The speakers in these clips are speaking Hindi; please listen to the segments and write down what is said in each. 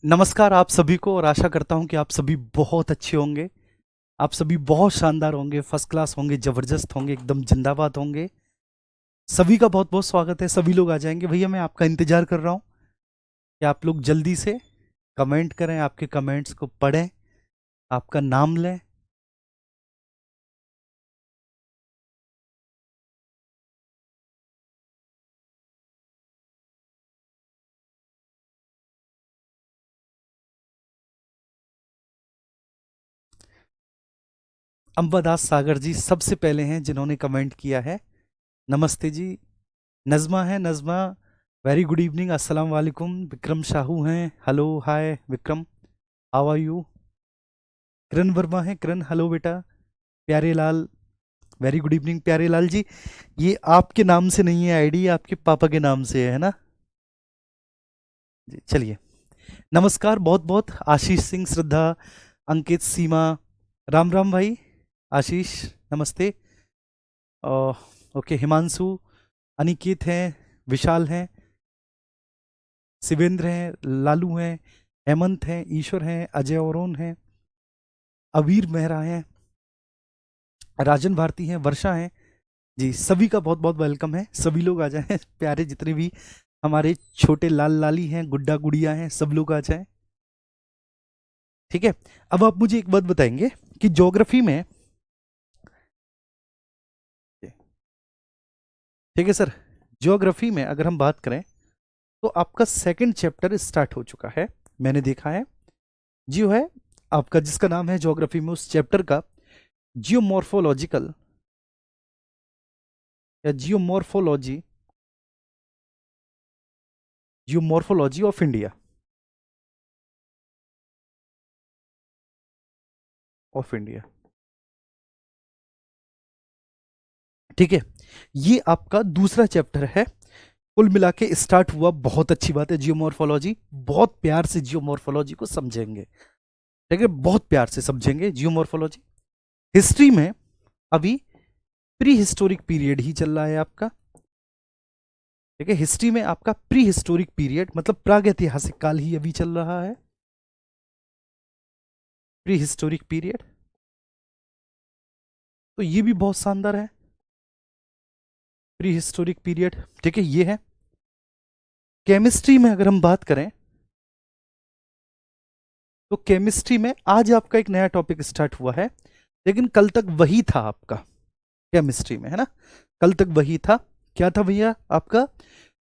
नमस्कार आप सभी को और आशा करता हूं कि आप सभी बहुत अच्छे होंगे। आप सभी बहुत शानदार होंगे, फर्स्ट क्लास होंगे, ज़बरदस्त होंगे, एकदम जिंदाबाद होंगे। सभी का बहुत बहुत स्वागत है। सभी लोग आ जाएंगे भैया, मैं आपका इंतज़ार कर रहा हूं कि आप लोग जल्दी से कमेंट करें, आपके कमेंट्स को पढ़ें, आपका नाम लें। अंबादास सागर जी सबसे पहले हैं जिन्होंने कमेंट किया है। नमस्ते जी। नज़मा है, नज़मा, वेरी गुड इवनिंग, अस्सलाम वालेकुम। विक्रम शाहू हैं, hello hi Vikram, how are you. Kiran Verma है, किरण हेलो बेटा। प्यारे लाल, वेरी गुड इवनिंग प्यारे लाल जी। ये आपके नाम से नहीं है आईडी, आपके पापा के नाम से है ना जी। चलिए, नमस्कार बहुत बहुत। आशीष सिंह, श्रद्धा, अंकित, सीमा, राम राम भाई। आशीष नमस्ते। अ, ओके, हिमांशु, अनिकेत हैं, विशाल हैं, शिवेंद्र हैं, लालू हैं, हेमंत हैं, ईश्वर हैं, अजय औरोन हैं, अवीर मेहरा हैं, राजन भारती हैं, वर्षा हैं। जी सभी का बहुत बहुत वेलकम है। सभी लोग आ जाएं प्यारे जितने भी हमारे छोटे लाल लाली हैं, गुड्डा गुड़िया हैं, सब लोग आ जाएं। ठीक है। अब आप मुझे एक बात बताएंगे कि ज्योग्राफी में, ठीक है सर, ज्योग्राफी में अगर हम बात करें तो आपका सेकंड चैप्टर स्टार्ट हो चुका है। मैंने देखा है जो है आपका, जिसका नाम है ज्योग्राफी में, उस चैप्टर का जियोमॉर्फोलॉजिकल या geomorphology, geomorphology of India, of India. ठीक है, ये आपका दूसरा चैप्टर है। कुल मिला के स्टार्ट हुआ, बहुत अच्छी बात है। जियोमॉर्फोलॉजी, बहुत प्यार से जियोमॉर्फोलॉजी को समझेंगे। ठीक है, बहुत प्यार से समझेंगे जियोमॉर्फोलॉजी। हिस्ट्री में अभी प्री हिस्टोरिक पीरियड ही चल रहा है आपका। ठीक है, हिस्ट्री में आपका प्री हिस्टोरिक पीरियड मतलब प्रागैतिहासिक काल ही अभी चल रहा है, प्री हिस्टोरिक पीरियड। तो ये भी बहुत शानदार है, प्री हिस्टोरिक पीरियड। ठीक है, ये है। केमिस्ट्री में अगर हम बात करें तो केमिस्ट्री में आज आपका एक नया टॉपिक स्टार्ट हुआ है, लेकिन कल तक वही था आपका। केमिस्ट्री में है ना, कल तक वही था। क्या था भैया आपका,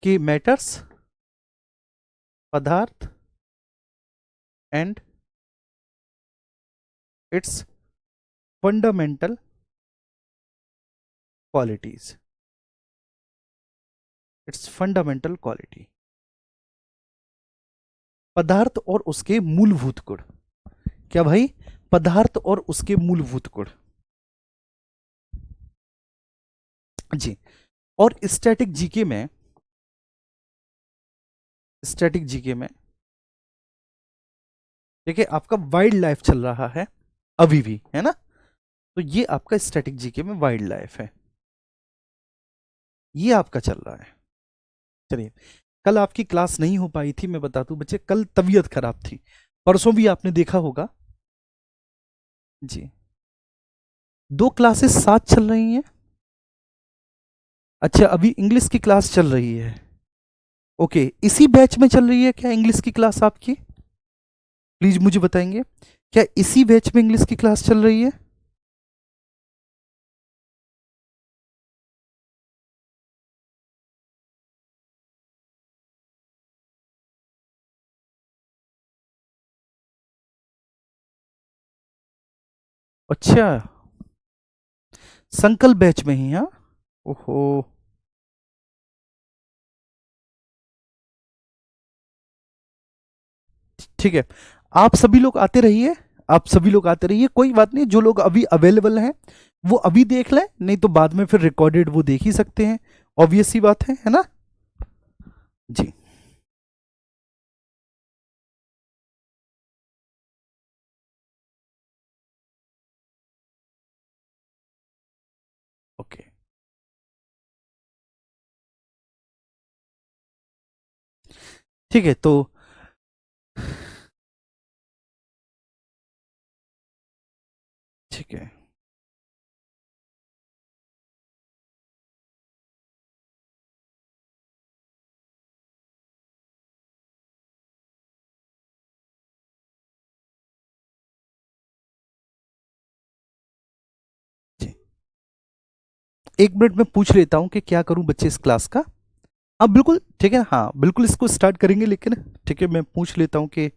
कि मैटर्स, पदार्थ and its fundamental qualities, its fundamental quality, पदार्थ और उसके मूलभूत गुण। क्या भाई, पदार्थ और उसके मूलभूत गुण जी। और स्टैटिक जीके में, स्टैटिक जीके में देखिए आपका वाइल्ड लाइफ चल रहा है अभी भी, है ना। तो ये आपका स्टैटिक जीके में वाइल्ड लाइफ है, ये आपका चल रहा है। चलिए, कल आपकी क्लास नहीं हो पाई थी, मैं बता दूं बच्चे, कल तबीयत खराब थी। परसों भी आपने देखा होगा जी। दो क्लासेस साथ चल रही हैं। अच्छा, अभी इंग्लिश की क्लास चल रही है। ओके, इसी बैच में चल रही है क्या इंग्लिश की क्लास आपकी? प्लीज मुझे बताएंगे, क्या इसी बैच में इंग्लिश की क्लास चल रही है? अच्छा, संकल्प बैच में ही, हाँ। ओहो, ठीक है। आप सभी लोग आते रहिए, आप सभी लोग आते रहिए, कोई बात नहीं। जो लोग अभी अवेलेबल हैं वो अभी देख लें, नहीं तो बाद में फिर रिकॉर्डेड वो देख ही सकते हैं। ऑब्वियस सी बात है ना जी। ओके, ठीक है। तो ठीक है। जी, 1 मिनट में पूछ लेता हूँ कि क्या करूँ बच्चे इस क्लास का। हाँ बिल्कुल ठीक है, हाँ बिल्कुल इसको स्टार्ट करेंगे, लेकिन ठीक है मैं पूछ लेता हूँ कि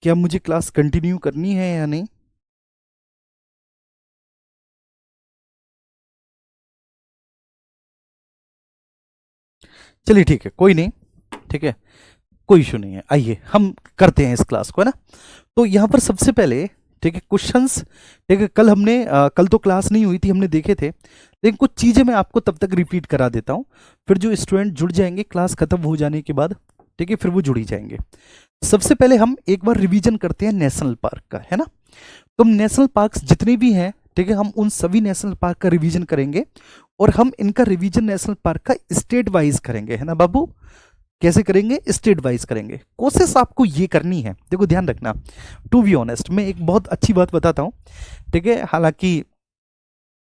क्या मुझे क्लास कंटिन्यू करनी है या नहीं। चलिए ठीक है, कोई नहीं, ठीक है, कोई इशू नहीं है, आइए हम करते हैं इस क्लास को, है ना। तो यहाँ पर सबसे पहले ठीक है क्वेश्चंस, ठीक है कल हमने कल तो क्लास नहीं हुई थी, हमने देखे थे, लेकिन कुछ चीज़ें मैं आपको तब तक रिपीट करा देता हूँ, फिर जो स्टूडेंट जुड़ जाएंगे क्लास खत्म हो जाने के बाद, ठीक है फिर वो जुड़ ही जाएंगे। सबसे पहले हम एक बार रिवीजन करते हैं नेशनल पार्क का, है ना। तो नेशनल पार्क्स जितने भी हैं, ठीक है हम उन सभी नेशनल पार्क का रिवीजन करेंगे, और हम इनका रिवीजन नेशनल पार्क का स्टेट वाइज करेंगे, है ना बाबू। कैसे करेंगे, स्टेट वाइज करेंगे। कोशिश आपको ये करनी है, देखो ध्यान रखना, टू बी ऑनेस्ट मैं एक बहुत अच्छी बात बताता हूँ, ठीक है। हालांकि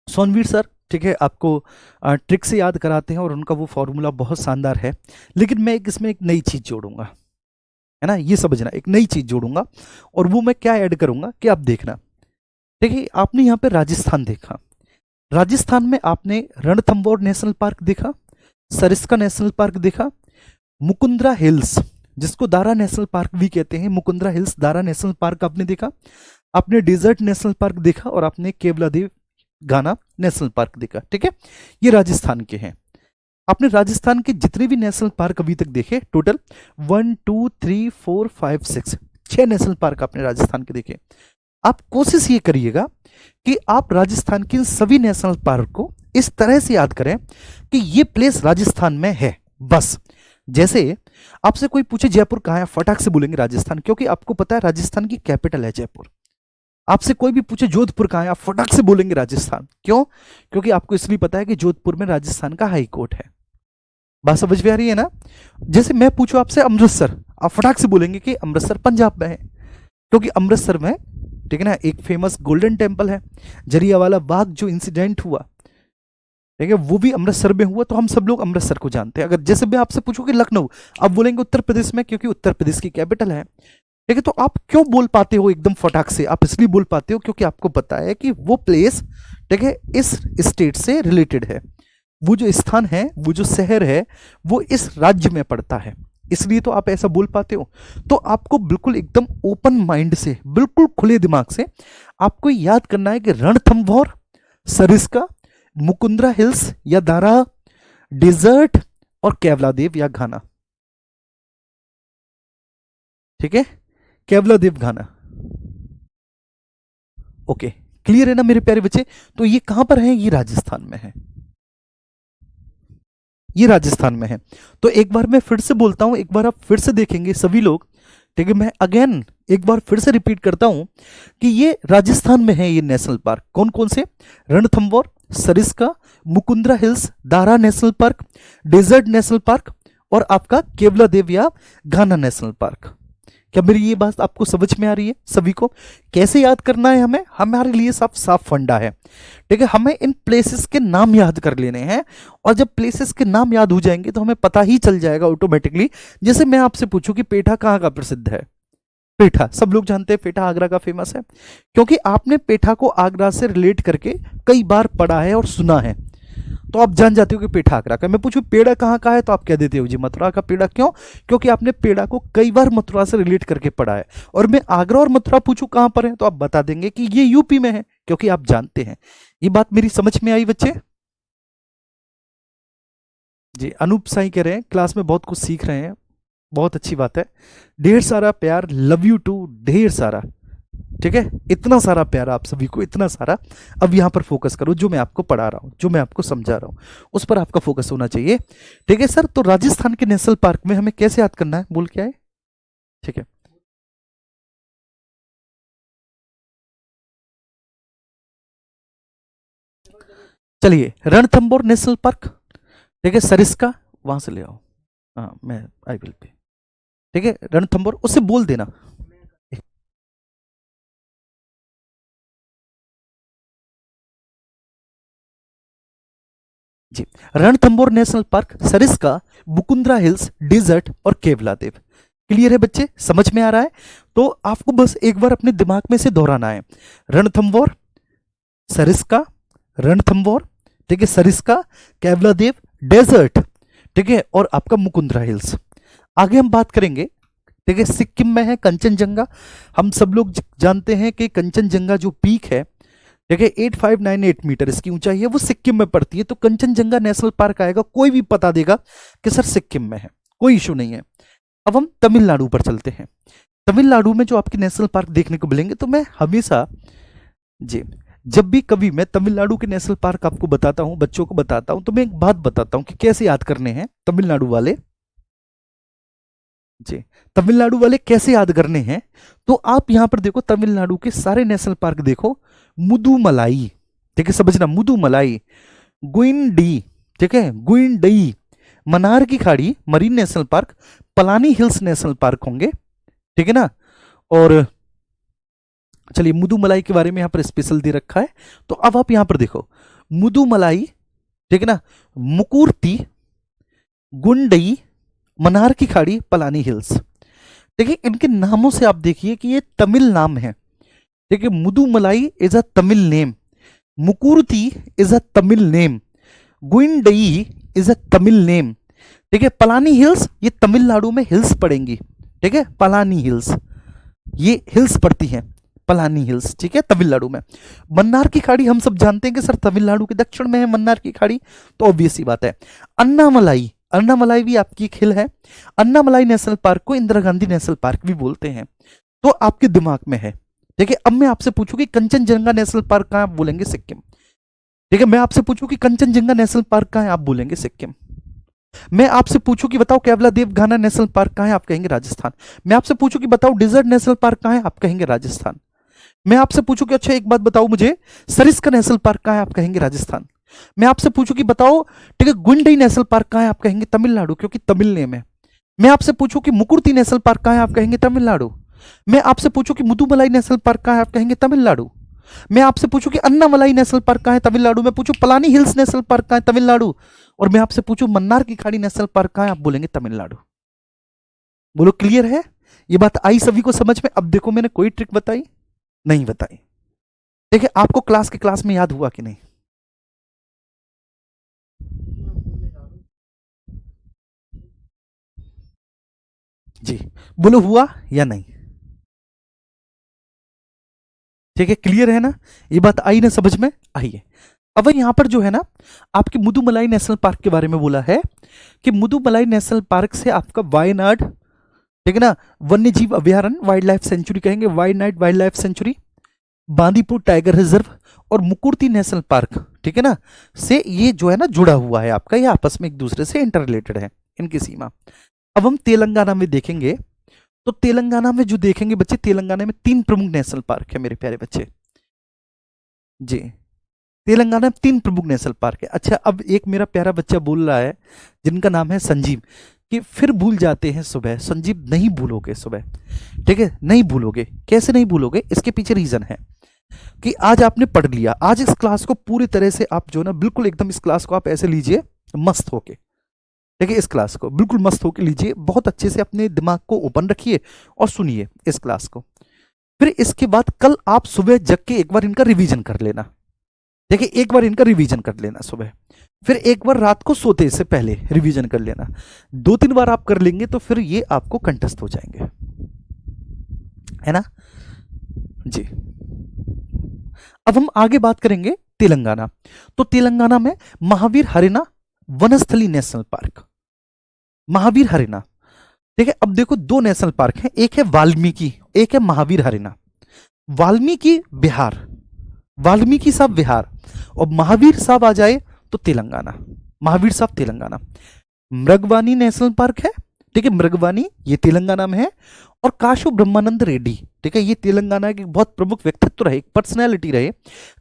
सोनवीर सर ठीक है आपको ट्रिक से याद कराते हैं और उनका वो फॉर्मूला बहुत शानदार है, लेकिन मैं इसमें एक नई चीज़ जोड़ूंगा, है ना, ये समझना, एक नई चीज़ जोड़ूंगा, और वो मैं क्या ऐड करूंगा कि आप देखना। देखिए आपने यहाँ पे राजस्थान देखा, राजस्थान में आपने रणथंबोर नेशनल पार्क देखा, सरिस्का नेशनल पार्क देखा, मुकुंदरा हिल्स जिसको दारा नेशनल पार्क भी कहते हैं, Mukundra hills Darrah national park आपने देखा, आपने डेजर्ट नेशनल पार्क देखा, और आपने केवलादेव घाना नेशनल पार्क देखा, ठीक है। ये राजस्थान के हैं। आपने राजस्थान के जितने भी नेशनल पार्क अभी तक देखे, टोटल 1 2 3 4 5 6 6 नेशनल पार्क आपने राजस्थान के देखे। आप कोशिश ये करिएगा कि आप राजस्थान के सभी नेशनल पार्क को इस तरह से याद करें कि ये प्लेस राजस्थान में है, बस। जैसे आपसे कोई पूछे जयपुर कहाँ है, फटाक से बोलेंगे राजस्थान, क्योंकि आपको पता है राजस्थान की कैपिटल है जयपुर। आपसे कोई भी पूछे जोधपुर कहाँ है, आप फटाक से बोलेंगे राजस्थान, क्यों, क्योंकि आपको इसलिए पता है कि जोधपुर में राजस्थान का हाई कोर्ट है। बात समझ में आ रही है ना। जैसे मैं पूछूं आपसे अमृतसर, आप फटाक से बोलेंगे कि अमृतसर पंजाब में है, क्योंकि अमृतसर में ठीक है ना एक फेमस गोल्डन टेम्पल है, जलियांवाला बाग जो इंसिडेंट हुआ, ठीक है वो भी अमृतसर में हुआ, तो हम सब लोग अमृतसर को जानते हैं। अगर जैसे मैं आपसे पूछूं कि लखनऊ, आप बोलेंगे उत्तर प्रदेश में, क्योंकि उत्तर प्रदेश की कैपिटल है, ठीक है। तो आप क्यों बोल पाते हो एकदम फटाक से, आप इसलिए बोल पाते हो क्योंकि आपको पता है कि वो प्लेस ठीक है इस स्टेट से रिलेटेड है, वो जो स्थान है, वो जो शहर है, वो इस राज्य में पड़ता है, इसलिए तो आप ऐसा बोल पाते हो। तो आपको बिल्कुल एकदम ओपन माइंड से, बिल्कुल खुले दिमाग से आपको याद करना है कि रणथंभौर, सरिस्का, मुकुंदरा हिल्स या दारा डेजर्ट, और केवलादेव या घाना, ठीक है, केवलादेव घाना। ओके, क्लियर है ना मेरे प्यारे बच्चे। तो ये कहां पर है, ये राजस्थान में है, ये राजस्थान में है। तो एक बार मैं फिर से बोलता हूं, एक बार आप फिर से देखेंगे सभी लोग, ठीक है। मैं अगेन एक बार फिर से रिपीट करता हूं कि ये राजस्थान में है, ये नेशनल पार्क कौन कौन से, Ranthambore, Sariska, Mukundra hills, Darrah national park, desert national park, और आपका केवलादेव या घाना नेशनल पार्क। क्या मेरी ये बात आपको समझ में आ रही है सभी को। कैसे याद करना है हमें, हमारे लिए साफ साफ फंडा है, ठीक है। हमें इन प्लेसेस के नाम याद कर लेने हैं, और जब प्लेसेस के नाम याद हो जाएंगे तो हमें पता ही चल जाएगा ऑटोमेटिकली। जैसे मैं आपसे पूछूं कि पेठा कहाँ का प्रसिद्ध है, पेठा सब लोग जानते हैं, पेठा आगरा का फेमस है, क्योंकि आपने पेठा को आगरा से रिलेट करके कई बार पढ़ा है और सुना है, तो आप जान जाते हो कि पेठा आगरा का। मैं पूछूं पेड़ा कहाँ का है, तो आप कह देते हो जी मथुरा का पेड़ा, क्यों, क्योंकि आपने पेड़ा को कई बार मथुरा से रिलेट करके पढ़ा है। और मैं आगरा और मथुरा पूछूं कहाँ पर है, तो आप बता देंगे कि ये यूपी में है, क्योंकि आप जानते हैं। ये बात मेरी समझ में आई बच्चे। जी अनूप साई कह रहे हैं क्लास में बहुत कुछ सीख रहे हैं, बहुत अच्छी बात है, ढेर सारा प्यार, लव यू टू, ढेर सारा, ठीक है, इतना सारा प्यार आप सभी को, इतना सारा। अब यहाँ पर फोकस करो, जो मैं आपको पढ़ा रहा हूँ, जो मैं आपको समझा रहा हूँ, उस पर आपका फोकस होना चाहिए, ठीक है सर। तो राजस्थान के नेशनल पार्क में हमें कैसे याद करना है, बोल के आए, ठीक है। चलिए रणथंबोर नेशनल पार्क, ठीक है, सरिस्का वहां से ले आओ, हाँ मैं आई विल पे, ठीक है, रणथंबोर उससे बोल देना। जी, Ranthambore National Park, Sariska, Mukundra Hills, Desert और केवलादेव। क्लियर है बच्चे, समझ में आ रहा है? तो आपको बस एक बार अपने दिमाग में से दोहराना है, रणथंबोर, सरिस्का, रणथंबोर, ठीक है, सरिस्का, केवलादेव, डेजर्ट, ठीक है, और आपका मुकुंद्रा हिल्स। आगे हम बात करेंगे, ठीक है, सिक्किम में है कंचनजंगा। हम सब लोग जानते हैं कि कंचनजंगा जो पीक है, ठीक है, 8598 मीटर इसकी ऊंचाई है, वो सिक्किम में पड़ती है। तो कंचनजंगा नेशनल पार्क आएगा, कोई भी बता देगा कि सर सिक्किम में है, कोई इशू नहीं है। अब हम तमिलनाडु पर चलते हैं। तमिलनाडु में जो आपके नेशनल पार्क देखने को मिलेंगे, तो मैं हमेशा जी, जब भी कभी मैं तमिलनाडु के नेशनल पार्क आपको बताता हूं, बच्चों को बताता हूं, तो मैं एक बात बताता हूं कि कैसे याद करने हैं तमिलनाडु वाले। जी, तमिलनाडु वाले कैसे याद करने हैं, तो आप यहां पर देखो, तमिलनाडु के सारे नेशनल पार्क देखो, मुदुमलाई, ठीक है, समझना, मुदुमलाई, गुइंडी, ठीक है, गुइंडई, मनार की खाड़ी marine national park, Palani hills national park होंगे, ठीक है ना। और चलिए, मुदुमलाई के बारे में यहां पर स्पेशल दे रखा है, तो अब आप यहां पर देखो, मुदुमलाई, ठीक है ना, मुकुर्ती, गुंडई, मनार की खाड़ी, पलानी हिल्स। देखिए, इनके नामों से आप देखिए कि ये तमिल नाम है, ठीक है। Mudumalai is a Tamil name, Mukurthi is a Tamil name, Guindy is a Tamil name, ठीक है। पलानी हिल्स, ये तमिलनाडु में हिल्स पड़ेंगी, ठीक है, पलानी हिल्स, ये हिल्स पड़ती हैं, पलानी हिल्स, ठीक है, तमिलनाडु में। मन्नार की खाड़ी हम सब जानते हैं कि सर तमिलनाडु के दक्षिण में है मन्नार की खाड़ी, तो ऑब्वियस सी बात है। अन्नामलाई, अन्नामलाई भी आपकी एक हिल है। अन्नामलाई नेशनल पार्क को इंदिरा गांधी नेशनल पार्क भी बोलते हैं, तो आपके दिमाग में है। देखिए, अब मैं आपसे पूछूं कि कंचनजंगा नेशनल पार्क कहां, आप बोलेंगे सिक्किम, ठीक है। मैं आपसे पूछूं कि कंचनजंगा नेशनल पार्क कहां है, आप बोलेंगे सिक्किम। मैं आपसे पूछूं कि बताओ केवलादेव घाना नेशनल पार्क कहां है, आप कहेंगे राजस्थान। मैं आपसे पूछूं कि बताओ डेजर्ट नेशनल पार्क कहां है, आप कहेंगे राजस्थान। मैं आपसे पूछूं कि अच्छा एक बात बताओ मुझे, सरिस्का नेशनल पार्क कहां है, आप कहेंगे राजस्थान। मैं आपसे पूछूं कि बताओ, ठीक है, गुंडई नेशनल पार्क कहां है, आप कहेंगे तमिलनाडु, क्योंकि तमिल नेम है। मैं आपसे पूछूं कि मुकुर्ती नेशनल पार्क कहां है, आप कहेंगे तमिलनाडु। मैं आपसे पूछूं कि मुदुमलाई नेशनल पार्क कहां है, आप कहेंगे तमिलनाडु। मैं आपसे पूछूं कि अन्नामलाई नेशनल पार्क कहां है, तमिलनाडु। मैं पूछूं पलानी हिल्स नेशनल पार्क कहां है, तमिलनाडु। और मैं आपसे पूछूं मन्नार की खाड़ी नेशनल पार्क कहां है, आप बोलेंगे तमिलनाडु। बोलो, क्लियर है? ये बात आई सभी को समझ में? अब देखो, मैंने कोई ट्रिक बताई नहीं बताई। देखिए, आपको क्लास में याद हुआ कि नहीं? जी, बोलो, हुआ या नहीं? ठीक है, क्लियर है ना? ये बात आई ना समझ में? आई है। अब यहां पर जो है ना, आपके मुदुमलाई नेशनल पार्क के बारे में बोला है कि मुदुमलाई नेशनल पार्क से आपका वायनाड, ठीक है ना, वन्य जीव अभयारण्य, वाइल्ड लाइफ सेंचुरी कहेंगे, Wayanad wild life sanctuary, Bandipur tiger reserve और मुकुर्ती नेशनल पार्क, ठीक है ना, से ये जो है ना जुड़ा हुआ है आपका, ये आपस में एक दूसरे से इंटर रिलेटेड है, इनकी सीमा। अब हम तेलंगाना में देखेंगे, तो तेलंगाना में जो देखेंगे बच्चे, तेलंगाना में 3 प्रमुख नेशनल पार्क है मेरे प्यारे बच्चे। जी, तेलंगाना में 3 प्रमुख नेशनल पार्क है। अच्छा, अब एक मेरा प्यारा बच्चा बोल रहा है, जिनका नाम है संजीव, कि फिर भूल जाते हैं सुबह। संजीव, नहीं भूलोगे सुबह, ठीक है, नहीं भूलोगे। कैसे नहीं भूलोगे? इसके पीछे रीजन है कि आज आपने पढ़ लिया, आज इस क्लास को पूरी तरह से आप जो ना बिल्कुल एकदम, इस क्लास को आप ऐसे लीजिए मस्त होके, ठीक है, इस क्लास को बिल्कुल मस्त होके लीजिए, बहुत अच्छे से अपने दिमाग को ओपन रखिए और सुनिए इस क्लास को। फिर इसके बाद कल आप सुबह जग के एक बार इनका रिवीजन कर लेना, देखिए, एक बार इनका रिवीजन कर लेना सुबह, फिर एक बार रात को सोते से पहले रिवीजन कर लेना। 2-3 बार आप कर लेंगे तो फिर ये आपको कंठस्थ हो जाएंगे, है ना जी। अब हम आगे बात करेंगे तेलंगाना। तो तेलंगाना में महावीर हरिना वनस्थली नेशनल पार्क, महावीर हरिना, ठीक है। अब देखो, 2 नेशनल पार्क हैं, एक है वाल्मीकि, एक है महावीर हरिना। वाल्मीकि बिहार, वाल्मीकि साहब बिहार, और महावीर साहब आ जाए तो तेलंगाना, महावीर साहब तेलंगाना। मृगवानी नेशनल पार्क है, ठीक है, मृगवानी ये तेलंगाना में है। और काशू ब्रह्मानंद रेड्डी, ठीक है, ये तेलंगाना के बहुत प्रमुख व्यक्तित्व रहे, एक पर्सनैलिटी रहे,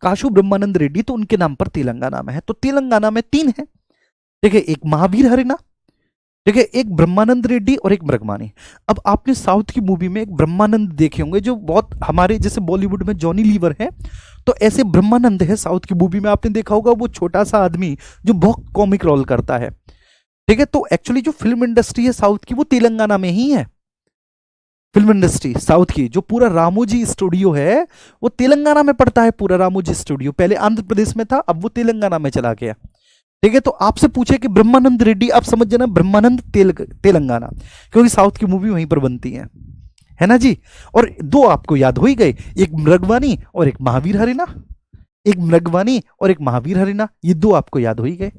काशू ब्रह्मानंद रेड्डी, तो उनके नाम पर तेलंगाना में है। तो तेलंगाना में 3 है, ठीक है, एक महावीर हरिना, ठीक है, एक ब्रह्मानंद रेड्डी और एक मृगवानी। अब आपने साउथ की मूवी में एक ब्रह्मानंद देखे होंगे जो बहुत हमारे जैसे बॉलीवुड में जॉनी लीवर है, तो ऐसे ब्रह्मानंद है साउथ की मूवी में, आपने देखा होगा वो छोटा सा आदमी जो बहुत कॉमिक रोल करता है। ठीक है, तो एक्चुअली जो फिल्म इंडस्ट्री है साउथ की वो तेलंगाना में ही है। फिल्म इंडस्ट्री साउथ की जो पूरा रामोजी स्टूडियो है वो तेलंगाना में पड़ता है। पूरा रामोजी स्टूडियो पहले आंध्र प्रदेश में था, अब वो तेलंगाना में चला गया। ठीक है, तो आपसे पूछे कि ब्रह्मानंद रेड्डी, आप समझ जाना ब्रह्मानंद तेलंगाना, क्योंकि साउथ की मूवी वहीं पर बनती है ना जी। और दो आपको याद हो ही गए, एक मृगवानी और एक महावीर हरिना। एक मृगवानी और एक महावीर हरिना, ये दो आपको याद हो ही गए।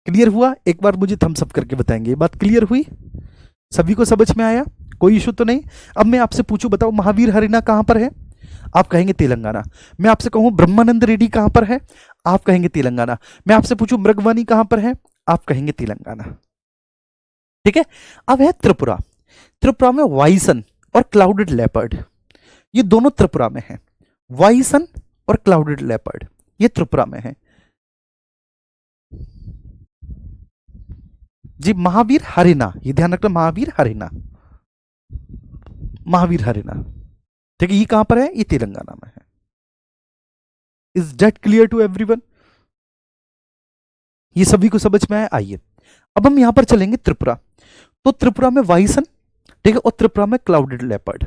क्लियर हुआ? एक बार मुझे थम्स अप करके बताएंगे, ये बात क्लियर हुई? सभी को समझ में आया? कोई इशू तो नहीं? अब मैं आपसे पूछूं, बताओ महावीर हरिना कहां पर है? आप कहेंगे तेलंगाना। मैं आपसे कहूं ब्रह्मानंद रेड्डी कहां पर है? आप कहेंगे तेलंगाना। मैं आपसे पूछूं मृगवानी कहां पर है? आप कहेंगे तेलंगाना। ठीक है, अब है त्रिपुरा। त्रिपुरा में वाइसन और क्लाउडेड लेपर्ड, ये दोनों त्रिपुरा में है। वाइसन और क्लाउडेड लेपर्ड ये त्रिपुरा में है जी। महावीर हरिना, ये ध्यान रखना, महावीर हरिना, महावीर हरिना। ठीक है, ये कहां पर है? ये तेलंगाना में है। Is that clear to everyone? ये सभी को समझ में आया? आइए अब हम यहां पर चलेंगे त्रिपुरा। तो त्रिपुरा में वाइसन, ठीक है, और त्रिपुरा में क्लाउडेड लेपर्ड।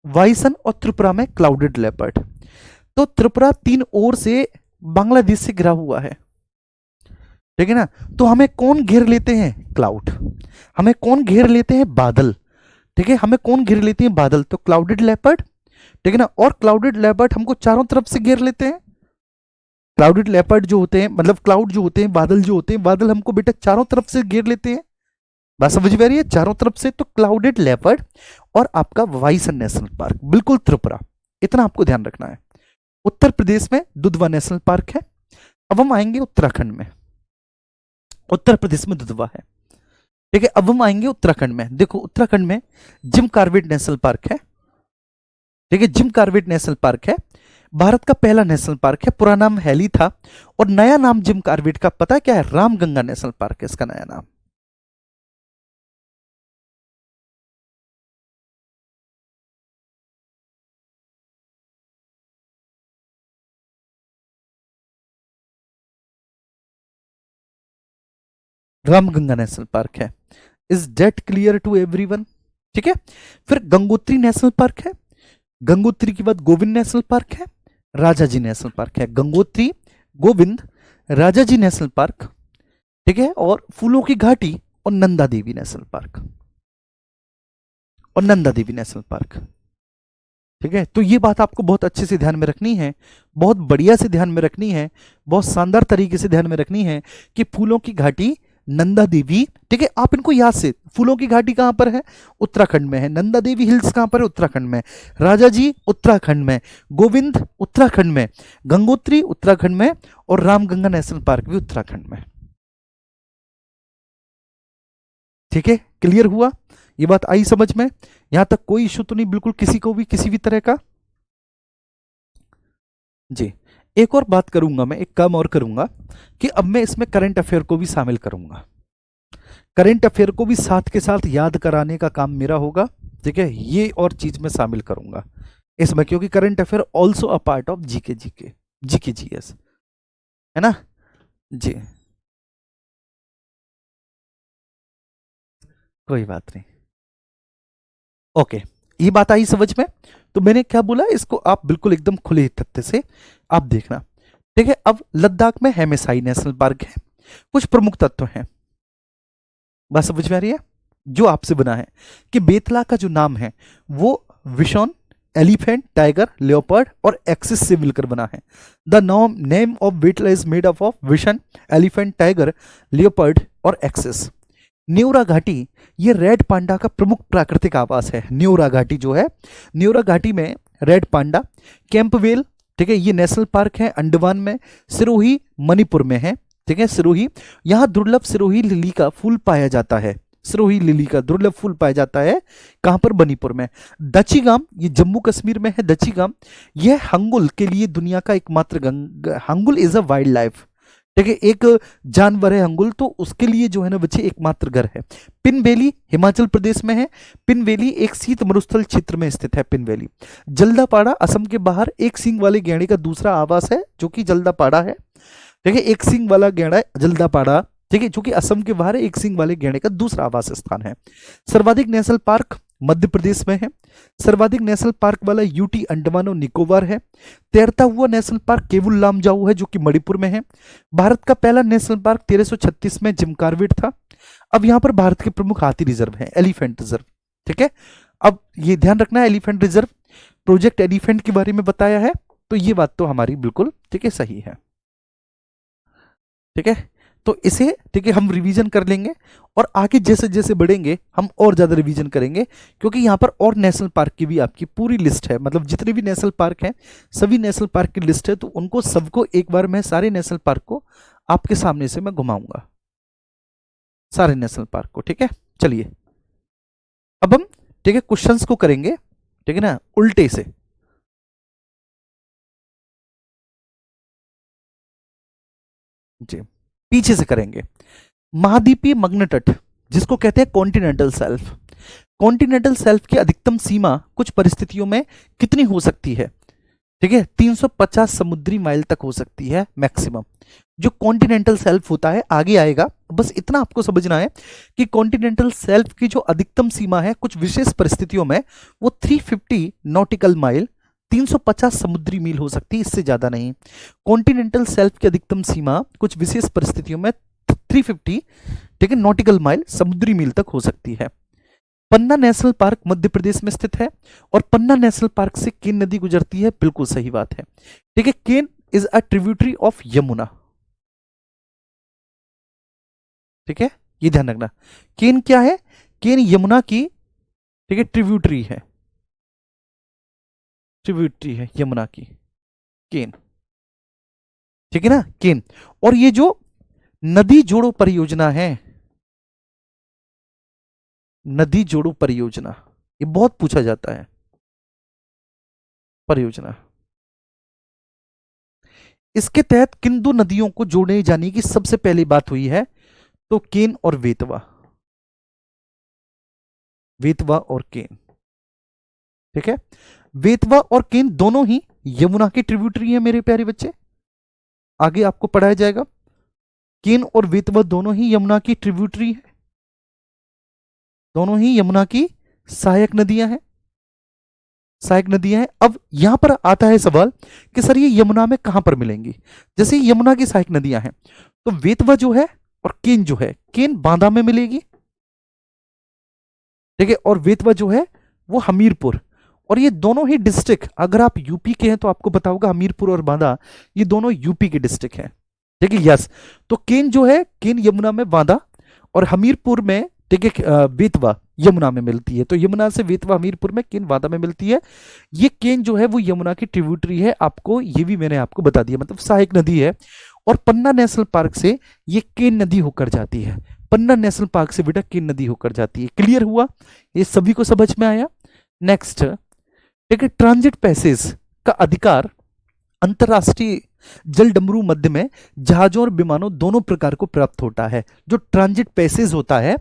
वाइसन और त्रिपुरा में क्लाउडेड लेपर्ड। तो त्रिपुरा तीन ओर से बांग्लादेश से घिरा हुआ है। ठीक है ना, तो हमें कौन घेर लेते हैं? क्लाउड। हमें कौन घेर लेते हैं? बादल। ठीक है, हमें कौन घेर लेते हैं? बादल। तो क्लाउडेड लेपर्ड, ठीक है ना, और क्लाउडेड लेपर्ड हमको चारों तरफ से घेर लेते हैं। क्लाउडेड लेपर्ड जो होते हैं, मतलब क्लाउड जो होते हैं, बादल जो होते हैं, बादल हमको बेटा चारों तरफ से घेर लेते हैं। बात समझ में आ रही है? चारों तरफ से। तो क्लाउडेड लेपर्ड और आपका वाइसन नेशनल पार्क, बिल्कुल त्रिपुरा, इतना आपको ध्यान रखना है। उत्तर प्रदेश में दुधवा नेशनल पार्क है। अब हम आएंगे उत्तराखंड में। उत्तर प्रदेश में दुधवा है। ठीक है, अब हम आएंगे उत्तराखंड में। देखो उत्तराखंड में जिम कॉर्बेट नेशनल पार्क है। ठीक है, जिम कॉर्बेट नेशनल पार्क है, भारत का पहला नेशनल पार्क है। पुराना नाम हैली था और नया नाम जिम कॉर्बेट का पता है क्या है? रामगंगा नेशनल पार्क है इसका नया नाम। रामगंगा नेशनल पार्क है। Is that clear to everyone? ठीक है, फिर गंगोत्री नेशनल पार्क है। गंगोत्री के बाद गोविंद नेशनल पार्क है, राजाजी नेशनल पार्क है। गंगोत्री, गोविंद, राजाजी नेशनल पार्क, ठीक है, और फूलों की घाटी और नंदा देवी नेशनल पार्क, और नंदा देवी नेशनल पार्क। ठीक है, तो ये बात आपको बहुत अच्छे से ध्यान में रखनी है, बहुत बढ़िया से ध्यान में रखनी है, बहुत शानदार तरीके से ध्यान में रखनी है कि फूलों की घाटी, नंदा देवी। ठीक है, आप इनको याद से, फूलों की घाटी कहां पर है? उत्तराखंड में है। नंदा देवी हिल्स कहां पर है? उत्तराखंड में। राजा जी उत्तराखंड में, गोविंद उत्तराखंड में, गंगोत्री उत्तराखंड में, और रामगंगा नेशनल पार्क भी उत्तराखंड में। ठीक है, क्लियर हुआ? ये बात आई समझ में? यहां तक कोई इशू तो नहीं बिल्कुल, किसी को भी किसी भी तरह का? जी, एक और बात करूंगा मैं, एक काम और करूंगा कि अब मैं इसमें करंट अफेयर को भी शामिल करूंगा। करंट अफेयर को भी साथ के साथ याद कराने का काम मेरा होगा। ठीक है, ये और चीज मैं शामिल करूंगा इसमें, क्योंकि current affair also a part of GK, GK GS, है ना जी। कोई बात नहीं, ओके, ये बात आई समझ में? तो मैंने क्या बोला, इसको आप बिल्कुल एकदम खुले तथ्य से आप देखना। ठीक है, अब लद्दाख में हेमेसाई नेशनल पार्क है। कुछ प्रमुख तत्व हैं, बात समझ में आ रही है? जो आपसे बना है कि बेतला का जो नाम है वो विशॉन, एलिफेंट, टाइगर, लेओपर्ड और एक्सिस से मिलकर बना है। The name of Betla is made up of bison, elephant, tiger, leopard और एक्सिस। न्यूरा घाटी ये रेड पांडा का प्रमुख प्राकृतिक आवास है। न्यूरा घाटी जो है, न्यूरा घाटी में रेड पांडा, कैंपवेल, ठीक है, ये नेशनल पार्क है अंडमान में। सिरोही मणिपुर में है। ठीक है, सिरोही, यहां दुर्लभ सिरोही लिली का फूल पाया जाता है। सिरोही लिली का दुर्लभ फूल पाया जाता है कहां पर, बनीपुर में। दचीगाम, ये जम्मू कश्मीर में है दचीगाम। यह हंगुल के लिए दुनिया का एकमात्र hangul is a wild life, ठीक है, एक जानवर है हंगुल, तो उसके लिए जो है ना बच्चे एकमात्र घर है। पिनवेली हिमाचल प्रदेश में है। पिनवेली एक शीत मरुस्थल क्षेत्र में स्थित है पिनवेली। जल्दापाड़ा असम के बाहर एक सींग वाले गैंडे का दूसरा आवास है जो कि जल्दापाड़ा है, ठीक है, एक सींग वाला गैंडा है जल्दापाड़ा, ठीक है, जो कि असम के बाहर एक सींग वाले गैंडे का दूसरा आवास स्थान है। सर्वाधिक नेशनल पार्क मध्य प्रदेश में है। सर्वाधिक नेशनल पार्क वाला यूटी अंडमान और निकोबार है। तैरता हुआ नेशनल पार्क केवुल लामजाऊ है जो कि मणिपुर में है। भारत का पहला नेशनल पार्क 1336 में जिम कॉर्बेट था। अब यहां पर भारत के प्रमुख हाथी रिजर्व है, एलिफेंट रिजर्व, ठीक है। अब ये ध्यान रखना है, एलिफेंट रिजर्व प्रोजेक्ट एलिफेंट के बारे में बताया है, तो ये बात तो हमारी बिल्कुल ठीक है सही है, ठीक है। तो इसे ठीक है हम रिवीजन कर लेंगे और आगे जैसे जैसे बढ़ेंगे हम और ज्यादा रिवीजन करेंगे, क्योंकि यहाँ पर और नेशनल पार्क की भी आपकी पूरी लिस्ट है, मतलब जितने भी नेशनल पार्क हैं सभी नेशनल पार्क की लिस्ट है, तो उनको सबको एक बार मैं सारे नेशनल पार्क को आपके सामने से मैं घुमाऊंगा, सारे नेशनल पार्क को, ठीक है। चलिए अब हम ठीक है क्वेश्चंस को करेंगे, ठीक है ना, उल्टे से। जी पीछे से करेंगे। महाद्वीपीय मग्न तट जिसको कहते हैं कॉन्टिनेंटल सेल्फ, कॉन्टिनेंटल सेल्फ की अधिकतम सीमा कुछ परिस्थितियों में कितनी हो सकती है, ठीक है, 350 समुद्री माइल तक हो सकती है मैक्सिमम। जो कॉन्टिनेंटल सेल्फ होता है आगे आएगा, बस इतना आपको समझना है कि कॉन्टिनेंटल सेल्फ की जो अधिकतम सीमा है कुछ विशेष परिस्थितियों में वो 350 नॉटिकल माइल 350 समुद्री मील हो सकती है, इससे ज्यादा नहीं। कॉन्टिनेंटल सेल्फ की अधिकतम सीमा कुछ विशेष परिस्थितियों में 350 ठीक है नॉटिकल माइल समुद्री मील तक हो सकती है। पन्ना नेशनल पार्क मध्य प्रदेश में स्थित है और पन्ना नेशनल पार्क से केन नदी गुजरती है, बिल्कुल सही बात है, ठीक है। Ken is a tributary of Yamuna, ठीक है, ये ध्यान रखना। केन क्या है, केन यमुना की ठीक है ट्रिब्यूटरी है, ट्रिब्यूटरी है यमुना की केन, ठीक है ना, केन। और ये जो नदी जोड़ो परियोजना है, नदी जोड़ो परियोजना, ये बहुत पूछा जाता है परियोजना, इसके तहत किन दो नदियों को जोड़े जाने की सबसे पहली बात हुई है, तो केन और वेतवा, वेतवा और केन, ठीक है। वेतवा और केन दोनों ही यमुना की ट्रिब्यूटरी है मेरे प्यारे बच्चे, आगे आपको पढ़ाया जाएगा। केन और वेतवा दोनों ही यमुना की ट्रिब्यूटरी है, दोनों ही यमुना की सहायक नदियां हैं, सहायक नदियां हैं। अब यहां पर आता है सवाल कि सर ये यमुना में कहां पर मिलेंगी, जैसे यमुना की सहायक नदियां हैं तो वेतवा जो है और केन जो है, केन बांदा में मिलेगी, ठीक है, और वेतवा जो है वो हमीरपुर, और ये दोनों ही डिस्ट्रिक्ट अगर आप यूपी के हैं तो आपको पता होगा हमीरपुर और बांदा ये दोनों यूपी के डिस्ट्रिक्ट हैं, ठीक है, यस। तो केन जो है, केन यमुना में बांदा और हमीरपुर में ठीक है वेतवा यमुना में मिलती है, तो यमुना से वेतवा हमीरपुर में, केन बांदा में मिलती है। ये केन जो है वो यमुना की ट्रिब्यूटरी है, आपको ये भी मैंने आपको बता दिया, मतलब सहायक नदी है। और पन्ना नेशनल पार्क से ये केन नदी होकर जाती है, पन्ना नेशनल पार्क से बेटा केन नदी होकर जाती है। क्लियर हुआ, ये सभी को समझ में आया। नेक्स्ट ठीक है, ट्रांजिट पैसेज का अधिकार अंतरराष्ट्रीय जल डमरू मध्य में जहाजों और विमानों दोनों प्रकार को प्राप्त होता है। जो ट्रांजिट पैसेज होता है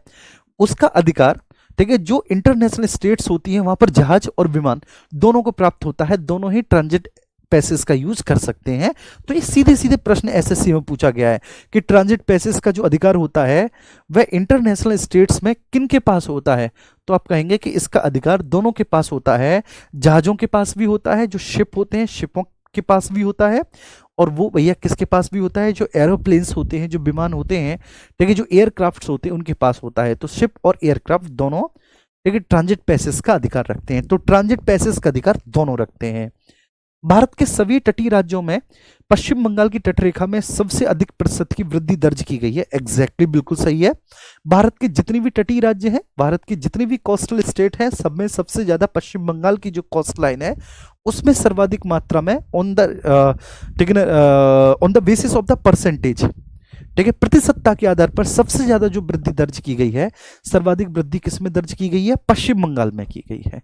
उसका अधिकार ठीक है जो इंटरनेशनल स्टेट्स होती हैं वहां पर जहाज और विमान दोनों को प्राप्त होता है, दोनों ही ट्रांजिट पैसेज का यूज कर सकते हैं। तो ये सीधे सीधे प्रश्न एसएससी में पूछा गया है कि ट्रांजिट पैसेज का जो अधिकार होता है वह इंटरनेशनल स्टेट्स में किन के पास होता है, तो आप कहेंगे कि इसका अधिकार दोनों के पास होता है, जहाजों के पास भी होता है, जो शिप होते हैं शिपों के पास भी होता है, और वो भैया किसके पास भी होता है, जो एरोप्लेन्स होते हैं, जो विमान होते हैं, ठीक है, जो एयरक्राफ्ट होते हैं उनके पास होता है। तो शिप और एयरक्राफ्ट दोनों ठीक है ट्रांजिट पैसेज का अधिकार रखते हैं, तो ट्रांजिट पैसेज का अधिकार दोनों रखते हैं। भारत के सभी तटीय राज्यों में पश्चिम बंगाल की तटरेखा में सबसे अधिक प्रतिशत की वृद्धि दर्ज की गई है, एग्जैक्टली बिल्कुल सही है। भारत के जितने भी तटीय राज्य हैं, भारत की जितनी भी कोस्टल स्टेट हैं, सब में सबसे ज्यादा पश्चिम बंगाल की जो कोस्ट लाइन है उसमें सर्वाधिक मात्रा में on the basis of the percentage ठीक है, प्रतिशतता के आधार पर सबसे ज्यादा जो वृद्धि दर्ज की गई है, सर्वाधिक वृद्धि किसमें दर्ज की गई है? पश्चिम बंगाल में की गई है।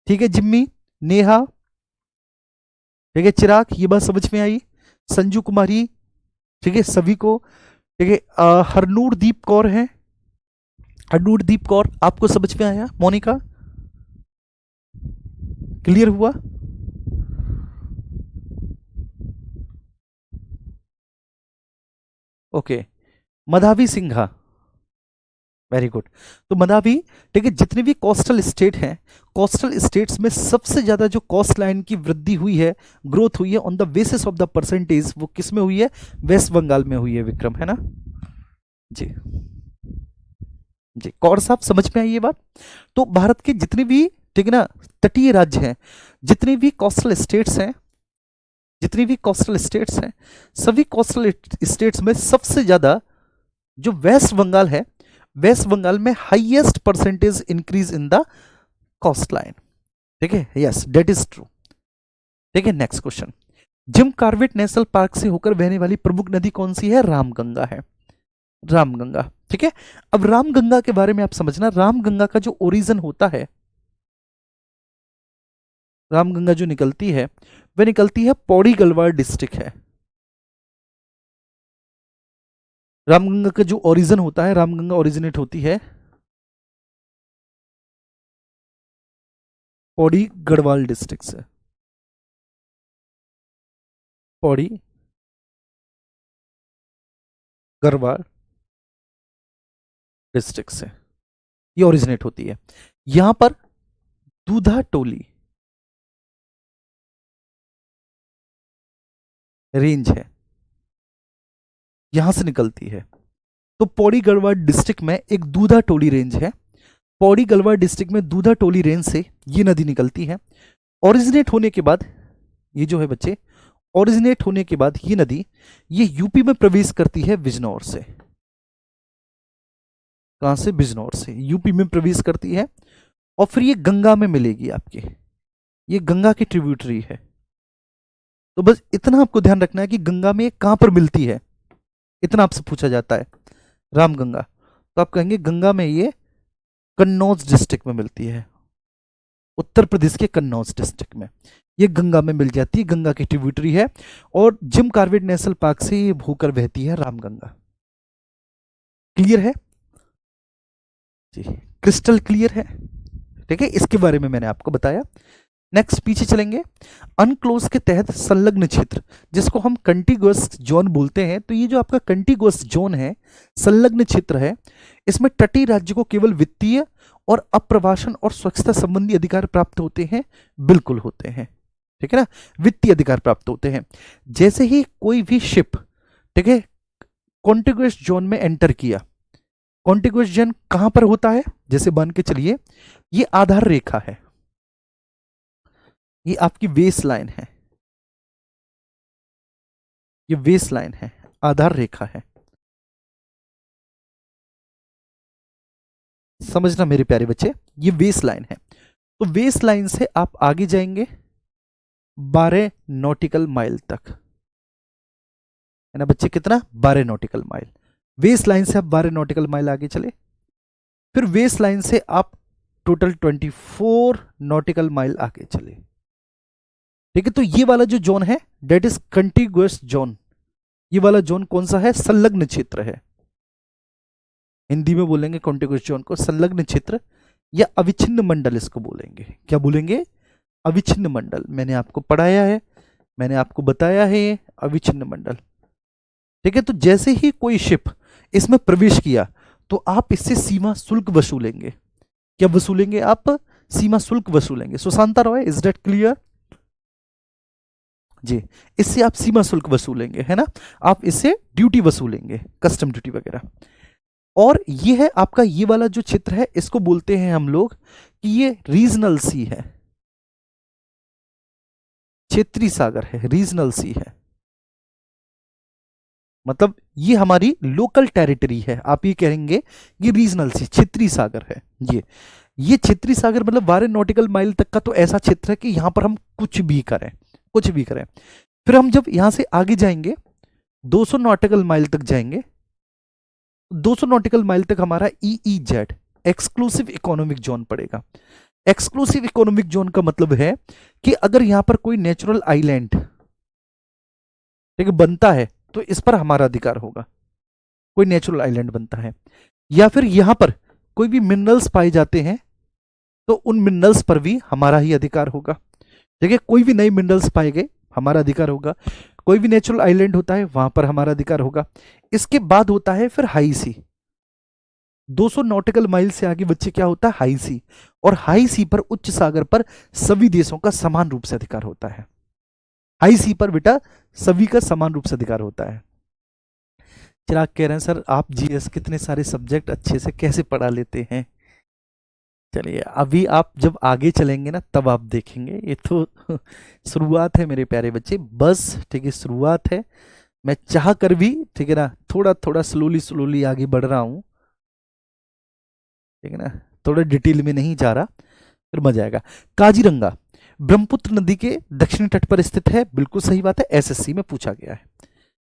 ठीक है, जिम्मी, नेहा, ठीक है, चिराग, ये बात समझ में आई? संजू कुमारी, ठीक है, सभी को, ठीक है, हरनूरदीप कौर है, हरनूरदीप कौर, आपको समझ में आया? मोनिका, क्लियर हुआ? Okay, Madhavi Singha, very good. तो मधावी, ठीक है, जितने भी कोस्टल स्टेट हैं, कोस्टल स्टेट्स में सबसे ज्यादा जो कोस्ट लाइन की वृद्धि हुई है, ग्रोथ हुई है on the basis of the percentage, वो किस में हुई है? वेस्ट बंगाल में हुई है, विक्रम, है ना जी? जी, कौर साहब समझ में आई ये बात? तो भारत के जितने भी, ठीक है ना, तटीय राज्य हैं, जितने भी कोस्टल स्टेट्स हैं, जितनी भी कोस्टल स्टेट्स हैं, सभी कोस्टल स्टेट्स में सबसे ज्यादा जो वेस्ट बंगाल है, वेस्ट बंगाल में highest percentage increase in the coast line. ठीक है, यस, दैट इज ट्रू। ठीक है, next question, Jim Corbett national park से होकर बहने वाली प्रमुख नदी कौन सी है? रामगंगा है, रामगंगा। ठीक है, अब रामगंगा के बारे में आप समझना, रामगंगा का जो ओरिजिन होता है, रामगंगा जो निकलती है वह निकलती है पौड़ी गढ़वाल डिस्ट्रिक्ट है। रामगंगा का जो ओरिजिन होता है, रामगंगा ओरिजिनेट होती है पौड़ी गढ़वाल डिस्ट्रिक्ट से, पौड़ी गढ़वाल डिस्ट्रिक्ट से ये ओरिजिनेट होती है। यहां पर दूधा टोली रेंज है, यहां से निकलती है। तो पौड़ी गढ़वाल डिस्ट्रिक्ट में एक दूधा टोली रेंज है, पौड़ी गढ़वाल डिस्ट्रिक्ट में दूधा टोली रेंज से ये नदी निकलती है। ओरिजिनेट होने के बाद, ये जो है बच्चे, ओरिजिनेट होने के बाद ये नदी, ये यूपी में प्रवेश करती है बिजनौर से। कहां से? बिजनौर से यूपी में प्रवेश करती है, और फिर ये गंगा में मिलेगी आपके, ये गंगा की ट्रिब्यूटरी है। तो बस इतना आपको ध्यान रखना है कि गंगा में कहां पर मिलती है, इतना आपसे पूछा जाता है। रामगंगा, तो आप कहेंगे गंगा में ये कन्नौज डिस्ट्रिक्ट में मिलती है, उत्तर प्रदेश के कन्नौज डिस्ट्रिक्ट में ये गंगा में मिल जाती है, गंगा की ट्रिब्यूटरी है, और जिम कॉर्बेट नेशनल पार्क से ये होकर बहती है रामगंगा। क्लियर है जी? क्रिस्टल क्लियर है? ठीक है, इसके बारे में मैंने आपको बताया। नेक्स्ट पीछे चलेंगे, अनक्लोज के तहत संलग्न क्षेत्र, जिसको हम कंटिगुअस जोन बोलते हैं। तो ये जो आपका कंटिगुअस जोन है, संलग्न क्षेत्र है, इसमें तटीय राज्य को केवल वित्तीय और अप्रवासन और स्वच्छता संबंधी अधिकार प्राप्त होते हैं। बिल्कुल होते हैं, ठीक है ना, वित्तीय अधिकार प्राप्त होते हैं। जैसे ही कोई भी शिप, ठीक है, कॉन्टिगुअस जोन में एंटर किया, कॉन्टिगुअस जोन कहां पर होता है? जैसे मान के चलिए ये आधार रेखा है, ये आपकी बेस लाइन है, ये बेस लाइन है, आधार रेखा है, समझना मेरे प्यारे बच्चे, ये बेस लाइन है। तो बेस लाइन से आप आगे जाएंगे 12 नॉटिकल माइल तक, है ना बच्चे, कितना? 12 नॉटिकल माइल। बेस लाइन से आप 12 नॉटिकल माइल आगे चले, फिर बेस लाइन से आप टोटल 24 नॉटिकल माइल आगे चले। ठीक है, तो ये वाला जो जोन है डेट इज कंटिगुअस जोन। ये वाला जोन कौन सा है? संलग्न क्षेत्र है। हिंदी में बोलेंगे कॉन्टिगुअस जोन को संलग्न क्षेत्र या अविच्छिन्न मंडल इसको बोलेंगे। क्या बोलेंगे? अविच्छिन्न मंडल। मैंने आपको पढ़ाया है, मैंने आपको बताया है, ये अविच्छिन्न मंडल। ठीक है, तो जैसे ही कोई शिप इसमें प्रवेश किया तो आप इससे सीमा शुल्क वसूलेंगे। क्या वसूलेंगे आप? सीमा शुल्क वसूलेंगे। Sushanta Roy, is that clear जी? इससे आप सीमा शुल्क वसूलेंगे, है ना, आप इससे ड्यूटी वसूलेंगे, कस्टम ड्यूटी वगैरह। और ये है आपका ये वाला जो क्षेत्र है, इसको बोलते हैं हम लोग कि ये रीजनल सी है, क्षेत्रीय सागर है, रीजनल सी है, मतलब ये हमारी लोकल टेरिटरी है। आप ये कहेंगे ये रीजनल सी क्षेत्रीय सागर है। ये क्षेत्रीय सागर मतलब 12 नॉटिकल माइल तक का तो ऐसा क्षेत्र है कि यहां पर हम कुछ भी करें, कुछ भी करें। फिर हम जब यहां से आगे जाएंगे 200 नॉटिकल माइल तक जाएंगे, 200 नॉटिकल माइल तक हमारा EEZ एक्सक्लूसिव इकोनॉमिक जोन पड़ेगा। एक्सक्लूसिव इकोनॉमिक जोन का मतलब है कि अगर यहां पर कोई नेचुरल आइलैंड ठीक है बनता है तो इस पर हमारा अधिकार होगा, कोई नेचुरल आइलैंड बनता है, या फिर यहां पर कोई भी मिनरल्स पाए जाते हैं तो उन मिनरल्स पर भी हमारा ही अधिकार होगा। देखिए कोई भी नए मिनरल्स पाए गए हमारा अधिकार होगा, कोई भी नेचुरल आइलैंड होता है वहां पर हमारा अधिकार होगा। इसके बाद होता है फिर हाई सी, 200 नॉटिकल माइल से आगे बच्चे क्या होता है हाई सी, और हाई सी पर उच्च सागर पर सभी देशों का समान रूप से अधिकार होता है। हाई सी पर बेटा सभी का समान रूप से अधिकार होता है। चिराग कह रहे हैं सर आप जीएस कितने सारे सब्जेक्ट अच्छे से कैसे पढ़ा लेते हैं। चलिए अभी आप जब आगे चलेंगे ना तब आप देखेंगे, ये तो शुरुआत है मेरे प्यारे बच्चे, बस ठीक है शुरुआत है। मैं चाह कर भी ठीक है ना थोड़ा थोड़ा स्लोली स्लोली आगे बढ़ रहा हूं, ठीक है ना, थोड़ा डिटेल में नहीं जा रहा, फिर मजा आएगा। काजीरंगा ब्रह्मपुत्र नदी के दक्षिणी तट पर स्थित है, बिल्कुल सही बात है, एसएससी में पूछा गया है।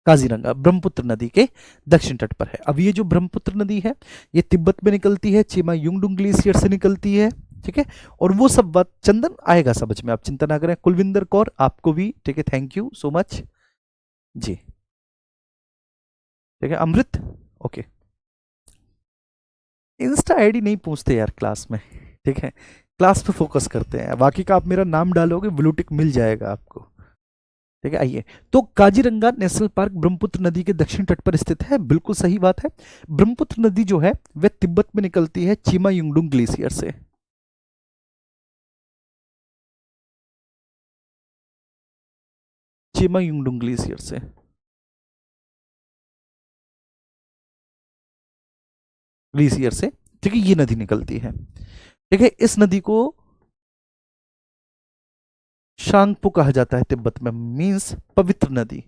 काजीरंगा ब्रह्मपुत्र नदी के दक्षिण तट पर है। अब ये जो ब्रह्मपुत्र नदी है ये तिब्बत में निकलती है, चिमा युंगडुंग ग्लेशियर से निकलती है, ठीक है। और वो सब बात चंदन आएगा समझ में, आप चिंता ना करें। कुलविंदर कौर आपको भी ठीक है, थैंक यू सो मच जी, ठीक है। अमृत ओके, इंस्टा आईडी नहीं पूछते यार क्लास में, ठीक है, क्लास पे फोकस करते हैं। बाकी का आप मेरा नाम डालोगे ब्लूटिक मिल जाएगा आपको, ठीक है। आइए तो काजीरंगा नेशनल पार्क ब्रह्मपुत्र नदी के दक्षिण तट पर स्थित है, बिल्कुल सही बात है। ब्रह्मपुत्र नदी जो है वह तिब्बत में निकलती है चिमा युंगडुंग ग्लेशियर से। चिमा युंगडुंग ग्लेशियर से, ग्लेशियर से, ठीक है, ये नदी निकलती है, ठीक है। इस नदी को शांगपो कहा जाता है तिब्बत में, मीन्स पवित्र नदी।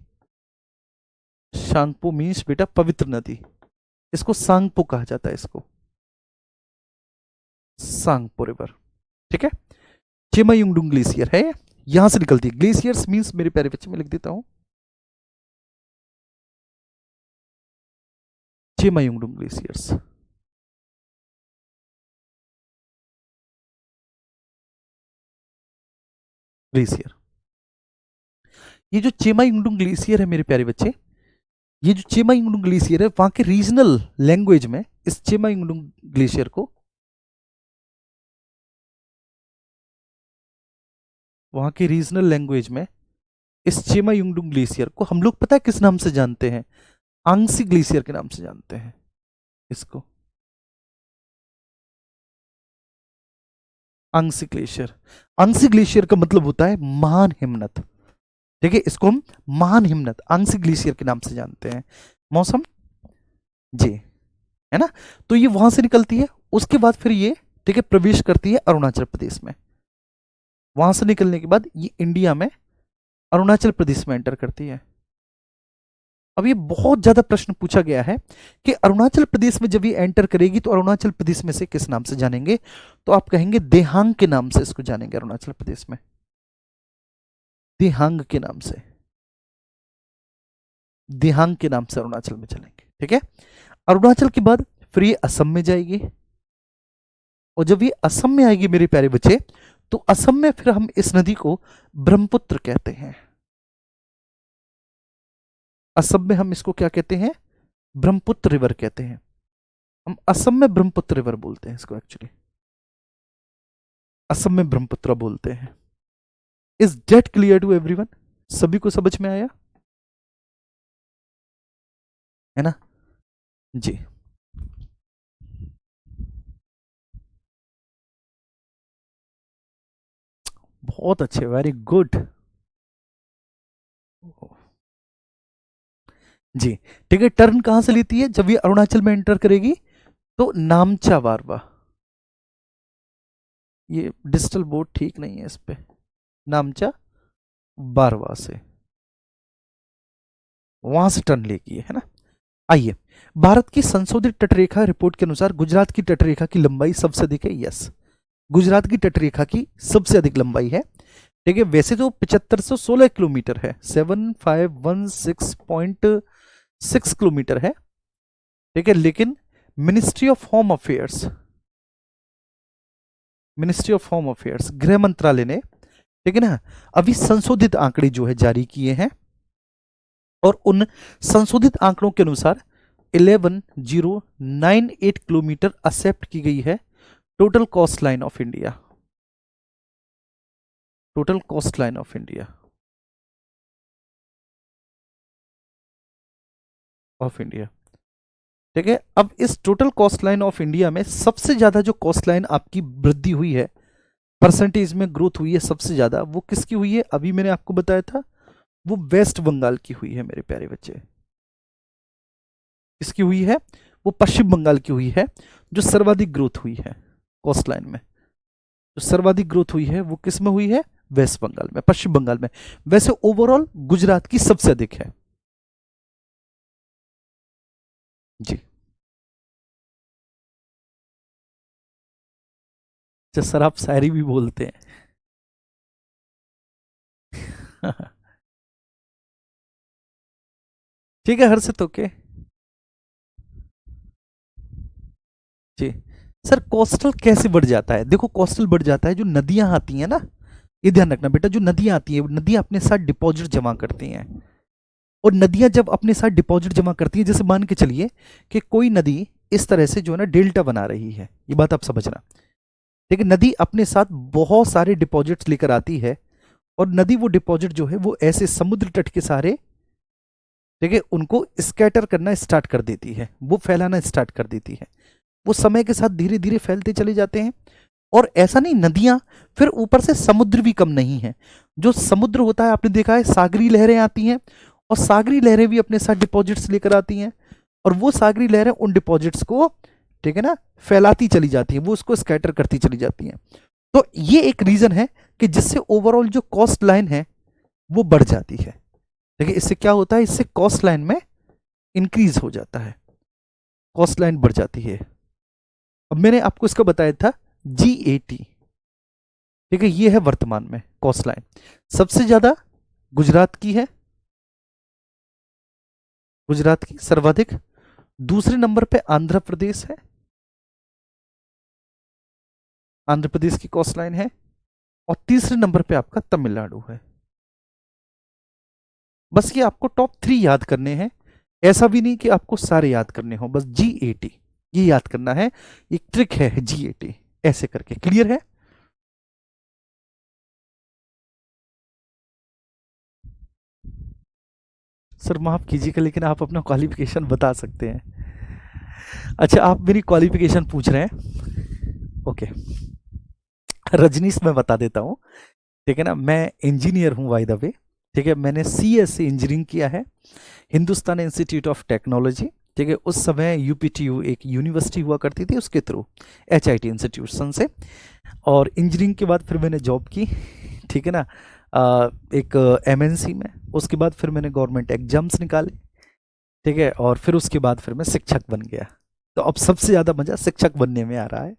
शांगपो मीन्स बेटा पवित्र नदी, इसको सांगपो कहा जाता है, इसको सांगपो रिवर, ठीक है। चेमायुंगडुंग ग्लेशियर है, यहां से निकलती है। ग्लेशियर्स मीन्स मेरे प्यारे बच्चे में लिख देता हूं चेमायुंगडुंग ग्लेशियर्स, ग्लेशियर। ये जो चेमायुंगडुंग ग्लेशियर है मेरे प्यारे बच्चे, ये जो चेमायुंगडुंग ग्लेशियर है वहां के रीजनल लैंग्वेज में इस चेमायुंगडुंग ग्लेशियर को, वहां के रीजनल लैंग्वेज में इस चेमायुंगडुंग ग्लेशियर को हम लोग पता है किस नाम से जानते हैं, आंगसी ग्लेशियर के नाम से जानते हैं इसको, आंगसी ग्लेशियर। आंगसी ग्लेशियर का मतलब होता है महान हिमनद, ठीक है, इसको हम महान हिमनद आंगसी ग्लेशियर के नाम से जानते हैं। मौसम जी, है ना, तो ये वहां से निकलती है, उसके बाद फिर ये ठीक है प्रवेश करती है अरुणाचल प्रदेश में, वहां से निकलने के बाद ये इंडिया में अरुणाचल प्रदेश में एंटर करती है। अब ये बहुत ज्यादा प्रश्न पूछा गया है कि अरुणाचल प्रदेश में जब ये एंटर करेगी तो अरुणाचल प्रदेश में से किस नाम से जानेंगे, तो आप कहेंगे देहांग के नाम से इसको जानेंगे अरुणाचल प्रदेश में, देहांग के नाम से, देहांग के नाम से अरुणाचल में चलेंगे, ठीक है। अरुणाचल के बाद फिर ये असम में जाएगी, और जब ये असम में आएगी मेरे प्यारे बच्चे तो असम में फिर हम इस नदी को ब्रह्मपुत्र कहते हैं। असम में हम इसको क्या कहते हैं, ब्रह्मपुत्र रिवर कहते हैं। हम असम में ब्रह्मपुत्र रिवर बोलते हैं इसको, एक्चुअली असम में ब्रह्मपुत्र बोलते हैं। Is that clear to everyone, सभी को समझ में आया है ना जी। बहुत अच्छे, वेरी गुड जी, ठीक है। टर्न कहां से लेती है, जब ये अरुणाचल में एंटर करेगी तो नामचा बारवा, ये डिजिटल बोर्ड ठीक नहीं है इस पे, नामचा बारवा से वहां से टर्न लेगी है ना। आइए, भारत की संशोधित तटरेखा रिपोर्ट के अनुसार गुजरात की तटरेखा की लंबाई सबसे अधिक है, यस, गुजरात की तटरेखा की सबसे अधिक लंबाई है, ठीक है। वैसे तो 7516 किलोमीटर है, 7516.6 किलोमीटर है, ठीक है, लेकिन ministry of home affairs, ministry of home affairs, गृह मंत्रालय ने, ठीक है ना, अभी संशोधित आंकड़े जो है जारी किए हैं, और उन संशोधित आंकड़ों के अनुसार 11098 किलोमीटर एक्सेप्ट की गई है total cost line of India, total cost line of India, of India. ठीक है, अब इस total cost line of India में सबसे ज्यादा जो कॉस्ट लाइन आपकी वृद्धि हुई है, परसेंटेज में ग्रोथ हुई है सबसे ज्यादा, वो किसकी हुई है? अभी मैंने आपको बताया था, वो वेस्ट बंगाल की हुई है मेरे प्यारे बच्चे। किसकी हुई है? वो पश्चिम बंगाल की हुई है, जो सर्वाधिक ग्रोथ हुई है कॉस्ट लाइन में। जो सर्वाधिक ग्रोथ हुई है वो किस में हुई है? वेस्ट बंगाल में, पश्चिम बंगाल में। वैसे ओवरऑल गुजरात की सबसे अधिक है जी। अच्छा सर, आप शायरी भी बोलते हैं? ठीक है हर्षित, ओके जी। सर कोस्टल कैसे बढ़ जाता है? देखो कोस्टल बढ़ जाता है, जो नदियां आती हैं ना, ये ध्यान रखना बेटा, जो नदियां आती है, नदियां अपने साथ डिपॉजिट जमा करती हैं, और नदियां जब अपने साथ डिपॉजिट जमा करती हैं, जैसे मान के चलिए कि कोई नदी इस तरह से जो है ना डेल्टा बना रही है, ये बात आप समझना। लेकिन नदी अपने साथ बहुत सारे डिपॉजिट्स लेकर आती है, और नदी वो डिपॉजिट जो है वो ऐसे समुद्र तट के सारे, ठीक है, उनको स्कैटर करना स्टार्ट कर देती है, वो फैलाना स्टार्ट कर देती है। वो समय के साथ धीरे धीरे फैलते चले जाते हैं। और ऐसा नहीं, नदियां फिर ऊपर से समुद्र भी कम नहीं है। जो समुद्र होता है आपने देखा है, सागरी लहरें आती हैं, और सागरी लहरें भी अपने साथ डिपॉजिट्स लेकर आती हैं, और वो सागरी लहरें उन डिपॉजिट्स को, ठीक है ना, फैलाती चली जाती हैं, वो उसको स्कैटर करती चली जाती हैं। तो ये एक रीजन है कि जिससे ओवरऑल जो कॉस्ट लाइन है वो बढ़ जाती है। देखिए इससे क्या होता है, इससे कॉस्ट लाइन में इंक्रीज हो जाता है, कॉस्ट लाइन बढ़ जाती है। अब मैंने आपको इसका बताया था GAT, ठीक है, ये है वर्तमान में कॉस्ट लाइन। सबसे ज्यादा गुजरात की है, गुजरात की सर्वाधिक। दूसरे नंबर पे आंध्र प्रदेश है, आंध्र प्रदेश की कॉस्ट लाइन है, और तीसरे नंबर पे आपका तमिलनाडु है। बस ये आपको टॉप 3 याद करने हैं, ऐसा भी नहीं कि आपको सारे याद करने हो, बस GAT ये याद करना है, एक ट्रिक है GAT ऐसे करके। क्लियर है? सर माफ कीजिएगा, लेकिन आप अपना क्वालिफिकेशन बता सकते हैं। अच्छा आप मेरी क्वालिफिकेशन पूछ रहे हैं, ओके। रजनीश मैं बता देता हूँ, ठीक है ना, मैं इंजीनियर हूँ बाय द वे, ठीक है। मैंने CS से इंजीनियरिंग किया है, हिंदुस्तान इंस्टीट्यूट ऑफ टेक्नोलॉजी, ठीक है। उस समय UPTU एक यूनिवर्सिटी हुआ करती थी, उसके थ्रू HIT इंस्टीट्यूशन से। और इंजीनियरिंग के बाद फिर मैंने जॉब की, ठीक है ना, एक MNC में। उसके बाद फिर मैंने गवर्नमेंट एग्जाम्स निकाले, ठीक है, और फिर उसके बाद फिर मैं शिक्षक बन गया। तो अब सबसे ज़्यादा मज़ा शिक्षक बनने में आ रहा है,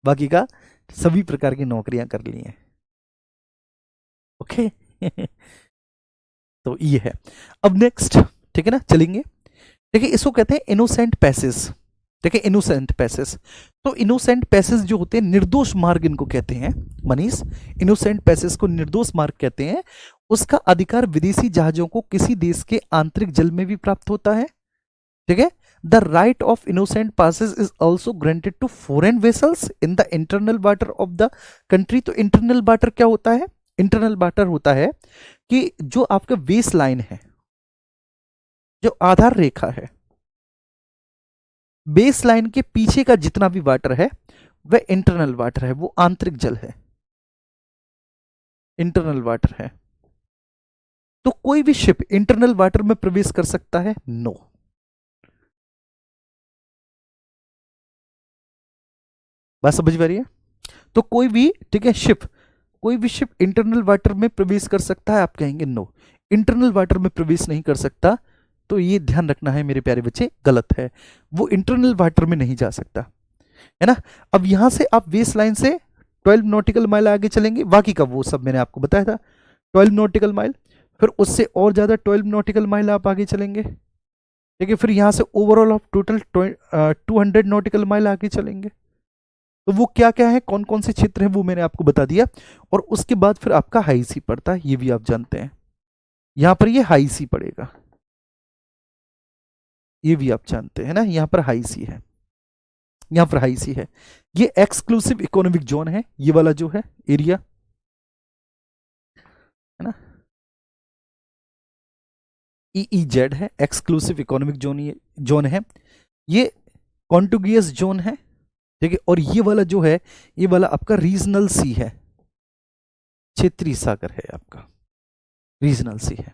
बाकी का सभी प्रकार की नौकरियां कर ली हैं, ओके। तो ये है। अब नेक्स्ट, ठीक है ना, चलेंगे। देखिए इसको कहते हैं इनोसेंट पैसेज, ठीक है, इनोसेंट पैसेज। तो इनोसेंट पैसेज जो होते हैं, निर्दोष मार्ग इनको कहते हैं मनीष, इनोसेंट पैसेज को निर्दोष मार्ग कहते हैं। उसका अधिकार विदेशी जहाजों को किसी देश के आंतरिक जल में भी प्राप्त होता है, ठीक है। The right of innocent passage is also granted to foreign vessels in the internal water of the country. तो इंटरनल वाटर क्या होता है? इंटरनल वाटर होता है कि जो आपका बेस लाइन है, जो आधार रेखा है, बेस लाइन के पीछे का जितना भी वाटर है वह इंटरनल वाटर है, वो आंतरिक जल है, इंटरनल वाटर है। तो कोई भी शिप इंटरनल वाटर में प्रवेश कर सकता है? नो। बात समझ में आ रही है? तो कोई भी, ठीक है, शिप, कोई भी शिप इंटरनल वाटर में प्रवेश कर सकता है? आप कहेंगे नो, इंटरनल वाटर में प्रवेश नहीं कर सकता। तो ये ध्यान रखना है मेरे प्यारे बच्चे, गलत है, वो इंटरनल वाटर में नहीं जा सकता, है ना। अब यहां से आप बेस लाइन से 12 नॉटिकल माइल आगे चलेंगे, बाकी का वो सब मैंने आपको बताया था, 12 नॉटिकल माइल, फिर उससे और ज्यादा 12 नॉटिकल माइल आप आगे चलेंगे, ठीक है, फिर यहाँ से overall of total 200 nautical mile आगे चलेंगे। तो वो क्या क्या है, कौन कौन से क्षेत्र है, वो मैंने आपको बता दिया। और उसके बाद फिर आपका हाई सी पड़ता है, ये भी आप जानते हैं। यहां पर ये हाई सी पड़ेगा, ये भी आप जानते हैं ना, यहां पर हाई सी है, यहां पर हाई सी है। ये एक्सक्लूसिव इकोनॉमिक जोन है, ये वाला जो है एरिया, है ना, EEZ है, एक्सक्लूसिव इकोनॉमिक जोन, ये जोन है, ये कॉन्टिग्यूअस जोन है। ठीक है, और ये वाला जो है, ये वाला आपका रीजनल सी है, क्षेत्रीय सागर है आपका, रीजनल सी है।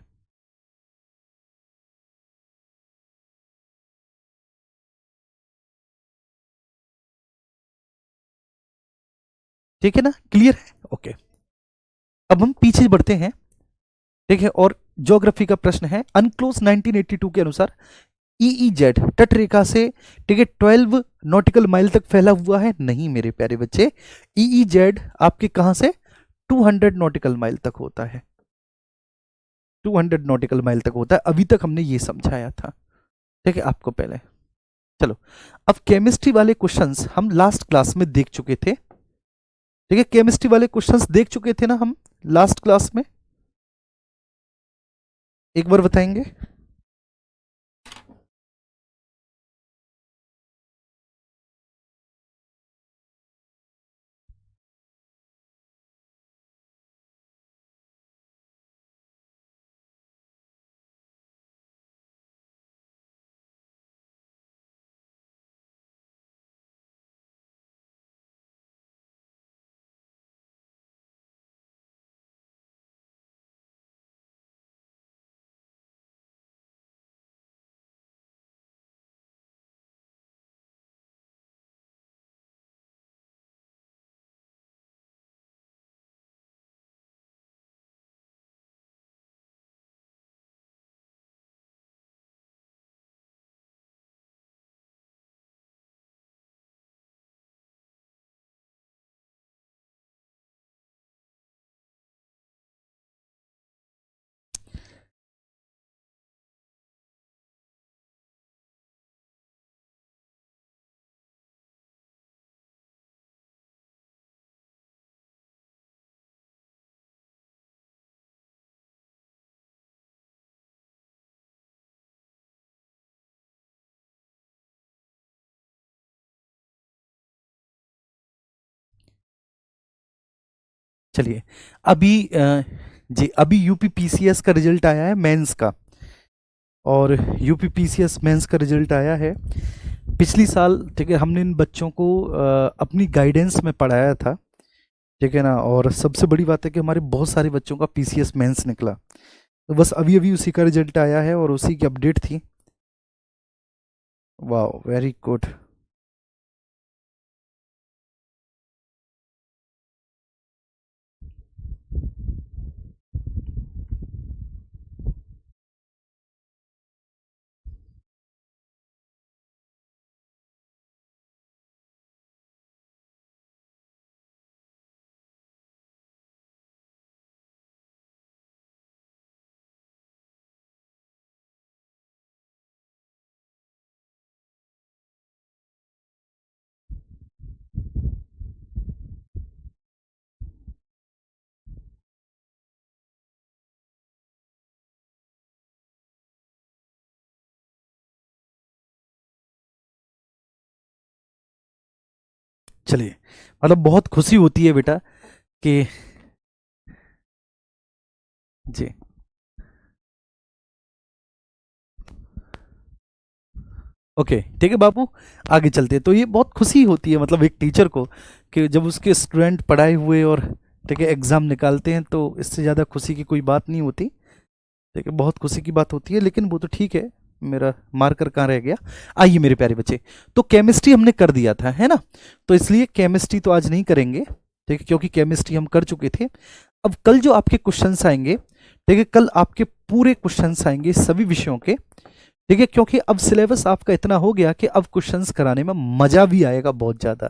ठीक है ना, क्लियर है, ओके। अब हम पीछे बढ़ते हैं। ठीक है, और ज्योग्राफी का प्रश्न है, अनक्लोज 1982 के अनुसार EEZ तट रेखा से, ठीक है, 12 नॉटिकल माइल तक फैला हुआ है। नहीं मेरे प्यारे बच्चे, EEZ आपके कहां से 200 नॉटिकल माइल तक होता है, 200 नॉटिकल माइल तक होता है। अभी तक हमने ये समझाया था, ठीक है, आपको पहले। चलो, अब केमिस्ट्री वाले क्वेश्चंस हम लास्ट क्लास में देख चुके थे। ठीक है, केमिस्ट्री वाले क्वेश्चंस देख चुके थे ना हम लास्ट क्लास में, एक बार बताएंगे। चलिए, अभी जी अभी यूपी का रिजल्ट आया है मेंस का, और यूपी मेंस का रिजल्ट आया है पिछली साल। ठीक है, हमने इन बच्चों को अपनी गाइडेंस में पढ़ाया था। ठीक है ना, और सबसे बड़ी बात है कि हमारे बहुत सारे बच्चों का पीसीएस मेंस निकला, तो बस अभी अभी उसी का रिजल्ट आया है और उसी की अपडेट थी। वाह, वेरी गुड। चलिए, मतलब बहुत खुशी होती है बेटा कि जी, ओके, ठीक है बाबू, आगे चलते हैं। तो ये बहुत खुशी होती है मतलब एक टीचर को, कि जब उसके स्टूडेंट पढ़ाए हुए और ठीक है एग्ज़ाम निकालते हैं, तो इससे ज़्यादा खुशी की कोई बात नहीं होती। ठीक है, बहुत खुशी की बात होती है, लेकिन वो तो ठीक है। मेरा मार्कर कहाँ रह गया। आइए मेरे प्यारे बच्चे, तो केमिस्ट्री हमने कर दिया था, है ना, तो इसलिए केमिस्ट्री तो आज नहीं करेंगे, ठीक है, क्योंकि केमिस्ट्री हम कर चुके थे। अब कल जो आपके क्वेश्चंस आएंगे, ठीक है, कल आपके पूरे क्वेश्चंस आएंगे सभी विषयों के। ठीक है, क्योंकि अब सिलेबस आपका इतना हो गया कि अब क्वेश्चंस कराने में मजा भी आएगा बहुत ज्यादा।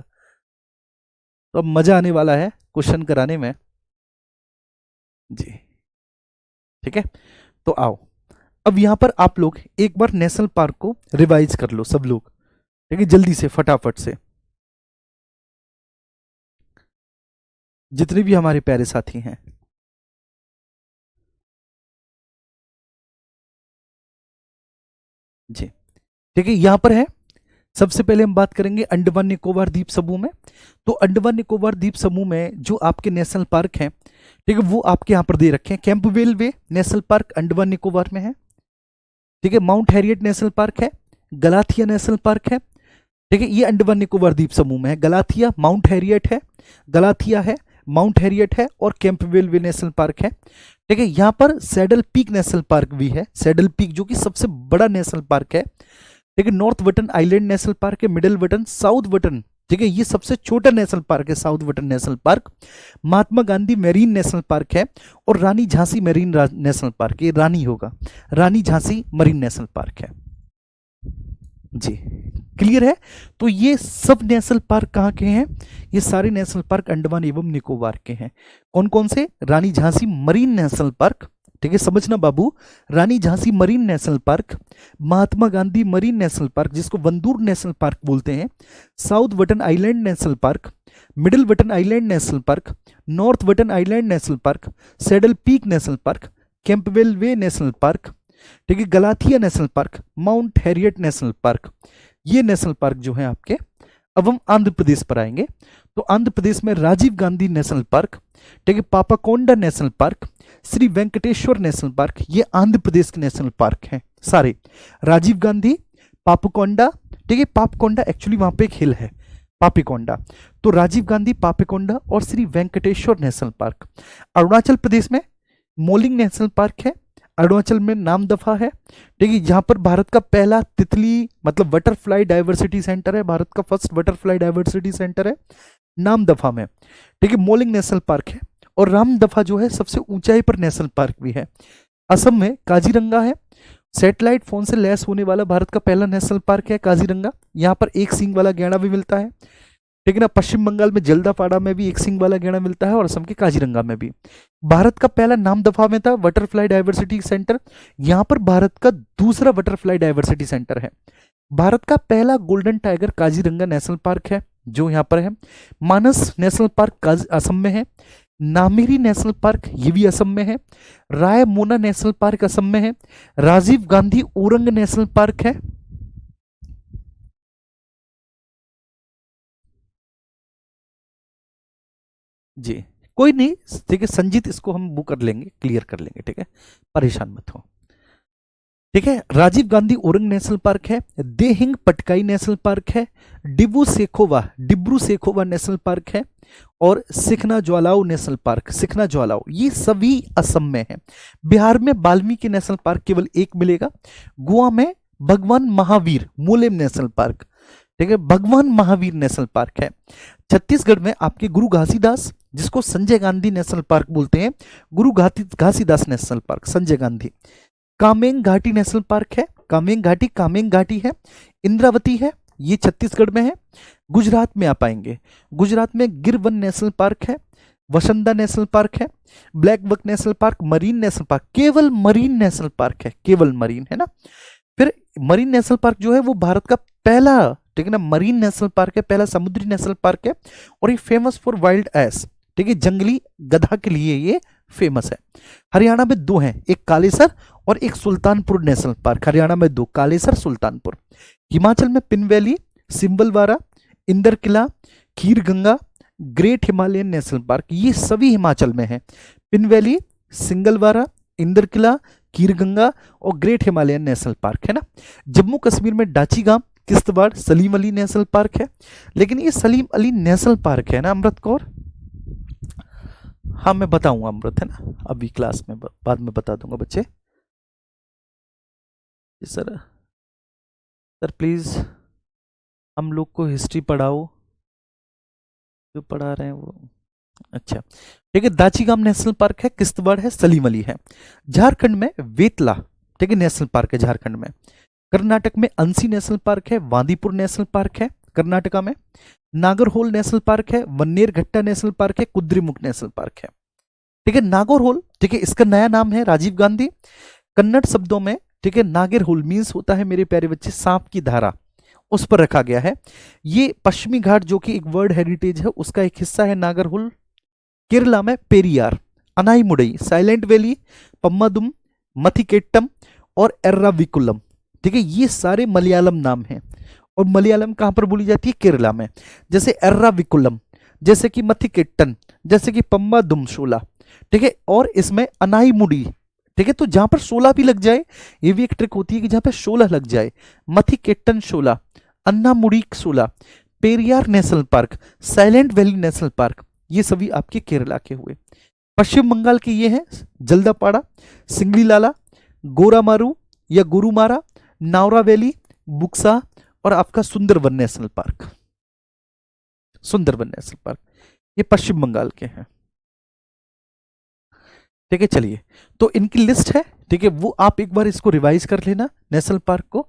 तो अब मजा आने वाला है क्वेश्चन कराने में। जी, ठीक है, तो आओ, अब यहां पर आप लोग एक बार नेशनल पार्क को रिवाइज कर लो सब लोग, ठीक है, जल्दी से फटाफट से, जितने भी हमारे प्यारे साथी हैं। जी ठीक है, यहां पर है। सबसे पहले हम बात करेंगे अंडमान निकोबार द्वीप समूह में। तो अंडमान निकोबार द्वीप समूह में जो आपके नेशनल पार्क हैं, ठीक है, वो आपके यहां पर दे रखे हैं। Campbell Bay National park Andaman Nicobar में है, ठीक है। माउंट हैरियट नेशनल पार्क है, गलाथिया नेशनल पार्क है, ठीक है, ये अंडमान निकोबार द्वीप समूह में है। गलाथिया, माउंट हैरियट है, गलाथिया है, माउंट हैरियट है और कैंपबेल वे नेशनल पार्क है, ठीक है। यहाँ पर सैडल पीक नेशनल पार्क भी है, सैडल पीक जो कि सबसे बड़ा नेशनल पार्क है, ठीक है। North Button Island National park है, मिडिल बटन, साउथ बटन, ठीक है, ये सबसे छोटा नेशनल पार्क है, south button national Park. Mahatma Gandhi marine national park है और रानी झांसी मेरीन नेशनल पार्क, ये रानी होगा, रानी झांसी मरीन नेशनल पार्क है। जी क्लियर है। तो ये सब नेशनल पार्क कहाँ के हैं? ये सारे नेशनल पार्क अंडमान एवं निकोबार के हैं। कौन कौन से? Rani Jhansi Marine national Park, ठीक है, समझना बाबू, Rani Jhansi Marine national Park, Mahatma Gandhi Marine national Park जिसको वंदूर नेशनल पार्क बोलते हैं, South Button Island National Park, Middle Button Island National Park, North Button Island National Park, Saddle Peak National Park, Campbell Bay National Park, ठीक है, Galathea National Park, Mount Harriet National park, ये नेशनल पार्क जो है आपके। अब हम आंध्र प्रदेश पर आएंगे। तो आंध्र प्रदेश में राजीव गांधी नेशनल पार्क, ठीक है, Papikonda National Park, Shri Venkateswara National park, ये आंध्र प्रदेश के नेशनल पार्क हैं सारे। राजीव गांधी, पापाकोंडा, ठीक है, पापकोंडा एक्चुअली वहां पे एक हिल है पापीकोंडा, तो राजीव गांधी, पापीकोंडा और श्री वेंकटेश्वर नेशनल पार्क। अरुणाचल प्रदेश में मोलिंग नेशनल पार्क है, अरुणाचल में नामदफा है, ठीक है, जहां पर भारत का पहला तितली मतलब बटरफ्लाई डाइवर्सिटी सेंटर है, भारत का फर्स्ट बटरफ्लाई डाइवर्सिटी सेंटर है नामदफा में, ठीक है, मोलिंग नेशनल पार्क है। और रामदफा जो है सबसे ऊंचाई पर नेशनल पार्क भी है। असम में काजीरंगा है, सैटेलाइट फोन से लैस होने वाला भारत का पहला नेशनल पार्क है काजीरंगा, यहाँ पर एक सींग वाला गैंडा भी मिलता है, ठीक है ना। पश्चिम बंगाल में जल्दापाड़ा में भी एक सींग वाला गैंडा मिलता है और असम के काजीरंगा में भी। भारत का पहला नामदफा में था बटरफ्लाई डाइवर्सिटी सेंटर, यहाँ पर भारत का दूसरा बटरफ्लाई डाइवर्सिटी सेंटर है। भारत का पहला golden tiger Kaziranga national park है जो यहाँ पर है। मानस नेशनल पार्क असम में है, नामेरी नेशनल पार्क ये भी असम में है, रायमोना नेशनल पार्क असम में है, राजीव गांधी ओरंग नेशनल पार्क है, जी कोई नहीं, ठीक है, संजीत इसको हम वो कर लेंगे, क्लियर कर लेंगे, ठीक है, परेशान मत हो, ठीक है। राजीव गांधी ओरंग नेशनल पार्क है, देहिंग पटकाई नेशनल पार्क है, डिब्रू सेखोवा नेशनल पार्क है और सिखना ज्वालाओ नेशनल पार्क, सिखना ज्वालाओ, ये सभी असम में है। बिहार में वाल्मीकि नेशनल पार्क केवल एक मिलेगा। गोवा में भगवान महावीर मोलेम नेशनल पार्क, ठीक है, भगवान महावीर नेशनल पार्क है। छत्तीसगढ़ में आपके गुरु घासीदास जिसको संजय गांधी नेशनल पार्क बोलते हैं, गुरु घासीदास नेशनल पार्क, संजय गांधी। कामेंग घाटी नेशनल पार्क है, कामेंग घाटी है। इंद्रावती है, ये छत्तीसगढ़ में है। गुजरात में आप आएंगे, गुजरात में गिर वन नेशनल पार्क है, वसंदा नेशनल पार्क है, black buck national park, marine national park, केवल मरीन नेशनल पार्क है, केवल मरीन है ना। फिर मरीन नेशनल पार्क जो है वो भारत का पहला, ठीक है ना, मरीन नेशनल पार्क है, पहला समुद्री नेशनल पार्क है और ये फेमस फॉर वाइल्ड एस, ठीक है, जंगली गधा के लिए ये फेमस है। हरियाणा में दो हैं, एक कालेसर और एक सुल्तानपुर नेशनल पार्क, हरियाणा में दो, कालेसर, सुल्तानपुर। हिमाचल में Pin Valley, Simbalbara, Inder Kila, Kheer Ganga, Great Himalayan National park, ये सभी हिमाचल में है। पिन वैली, सिंगलवारा, इंदर किला, खीर गंगा और ग्रेट हिमालयन नेशनल पार्क है ना। जम्मू कश्मीर में डाचीगाम, किश्तवाड़, सलीम अली नेशनल पार्क है। लेकिन ये सलीम अली नेशनल पार्क है ना अमृत कौर, हाँ मैं बताऊंगा अमृत, है ना, अभी क्लास में बाद में बता दूंगा बच्चे। सर सर प्लीज हम लोग को हिस्ट्री पढ़ाओ, जो पढ़ा रहे हैं वो, अच्छा ठीक है। दाचीगाम नेशनल पार्क है, किश्तवाड़ है, सलीम अली है। झारखंड में वेतला, ठीक है, नेशनल पार्क है झारखंड में। कर्नाटक में अंसी नेशनल पार्क है, वांदीपुर नेशनल पार्क है कर्नाटका में। नागरहोल नेशनल पार्क है, वन्नेरघट्टा नेशनल पार्क है, कुद्रेमुख नेशनल पार्क है, ठीक है। नागरहोल, ठीक है, इसका नया नाम है राजीव गांधी। कन्नड़ शब्दों में ठीक है। नागिर होल मीन्स होता है मेरे प्यारे बच्चे सांप की धारा, उस पर रखा गया है। ये पश्चिमी घाट जो कि एक वर्ल्ड हेरिटेज है उसका एक हिस्सा है नागरहोल। केरला में पेरियार, अनाईमुडई, साइलेंट वैली, पम्मादुम, मथिकेट्टम और एर्राविकुलम। ठीक है, ये सारे मलयालम नाम हैं। और मलयालम कहां पर बोली जाती है? केरला में। जैसे एर्राविकुलम, जैसे कि मथिकेट्टन, जैसे कि पम्मादुम शोला। ठीक है, और इसमें अनाईमुडी। ठीक है, तो जहां पर 16 भी लग जाए, ये भी एक ट्रिक होती है कि जहां पर 16 लग जाए। Mathikettan 16, Anamudi 16, Periyar national park, silent valley national park, ये सभी आपके केरला के हुए। पश्चिम बंगाल के ये हैं जल्दापाड़ा, सिंगलीलाला, गोरामारू या गुरुमारा, नावरा वैली, बुक्सा और आपका Sundarban national park. Sundarban national park ये पश्चिम बंगाल के हैं। ठीक है, चलिए, तो इनकी लिस्ट है। ठीक है, वो आप एक बार इसको रिवाइज कर लेना नेशनल पार्क को।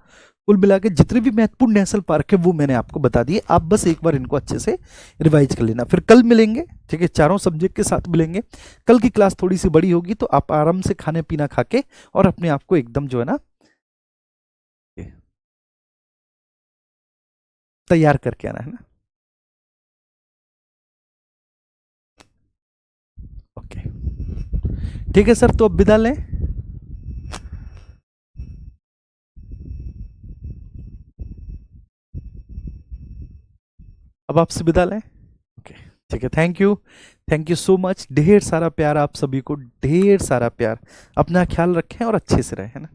कुल मिला के जितने भी महत्वपूर्ण नेशनल पार्क है वो मैंने आपको बता दिए, आप बस एक बार इनको अच्छे से रिवाइज कर लेना। फिर कल मिलेंगे, ठीक है, चारों सब्जेक्ट के साथ मिलेंगे। कल की क्लास थोड़ी सी बड़ी होगी, तो आप आराम से खाने पीना खा के और अपने आप को एकदम जो है ना तैयार करके आना है ना। ओके, ठीक है सर, तो अब विदा लें। अब आपसे विदा लें। ओके, ठीक है, थैंक यू सो मच। ढेर सारा प्यार आप सभी को, ढेर सारा प्यार। अपना ख्याल रखें और अच्छे से रहें, है ना।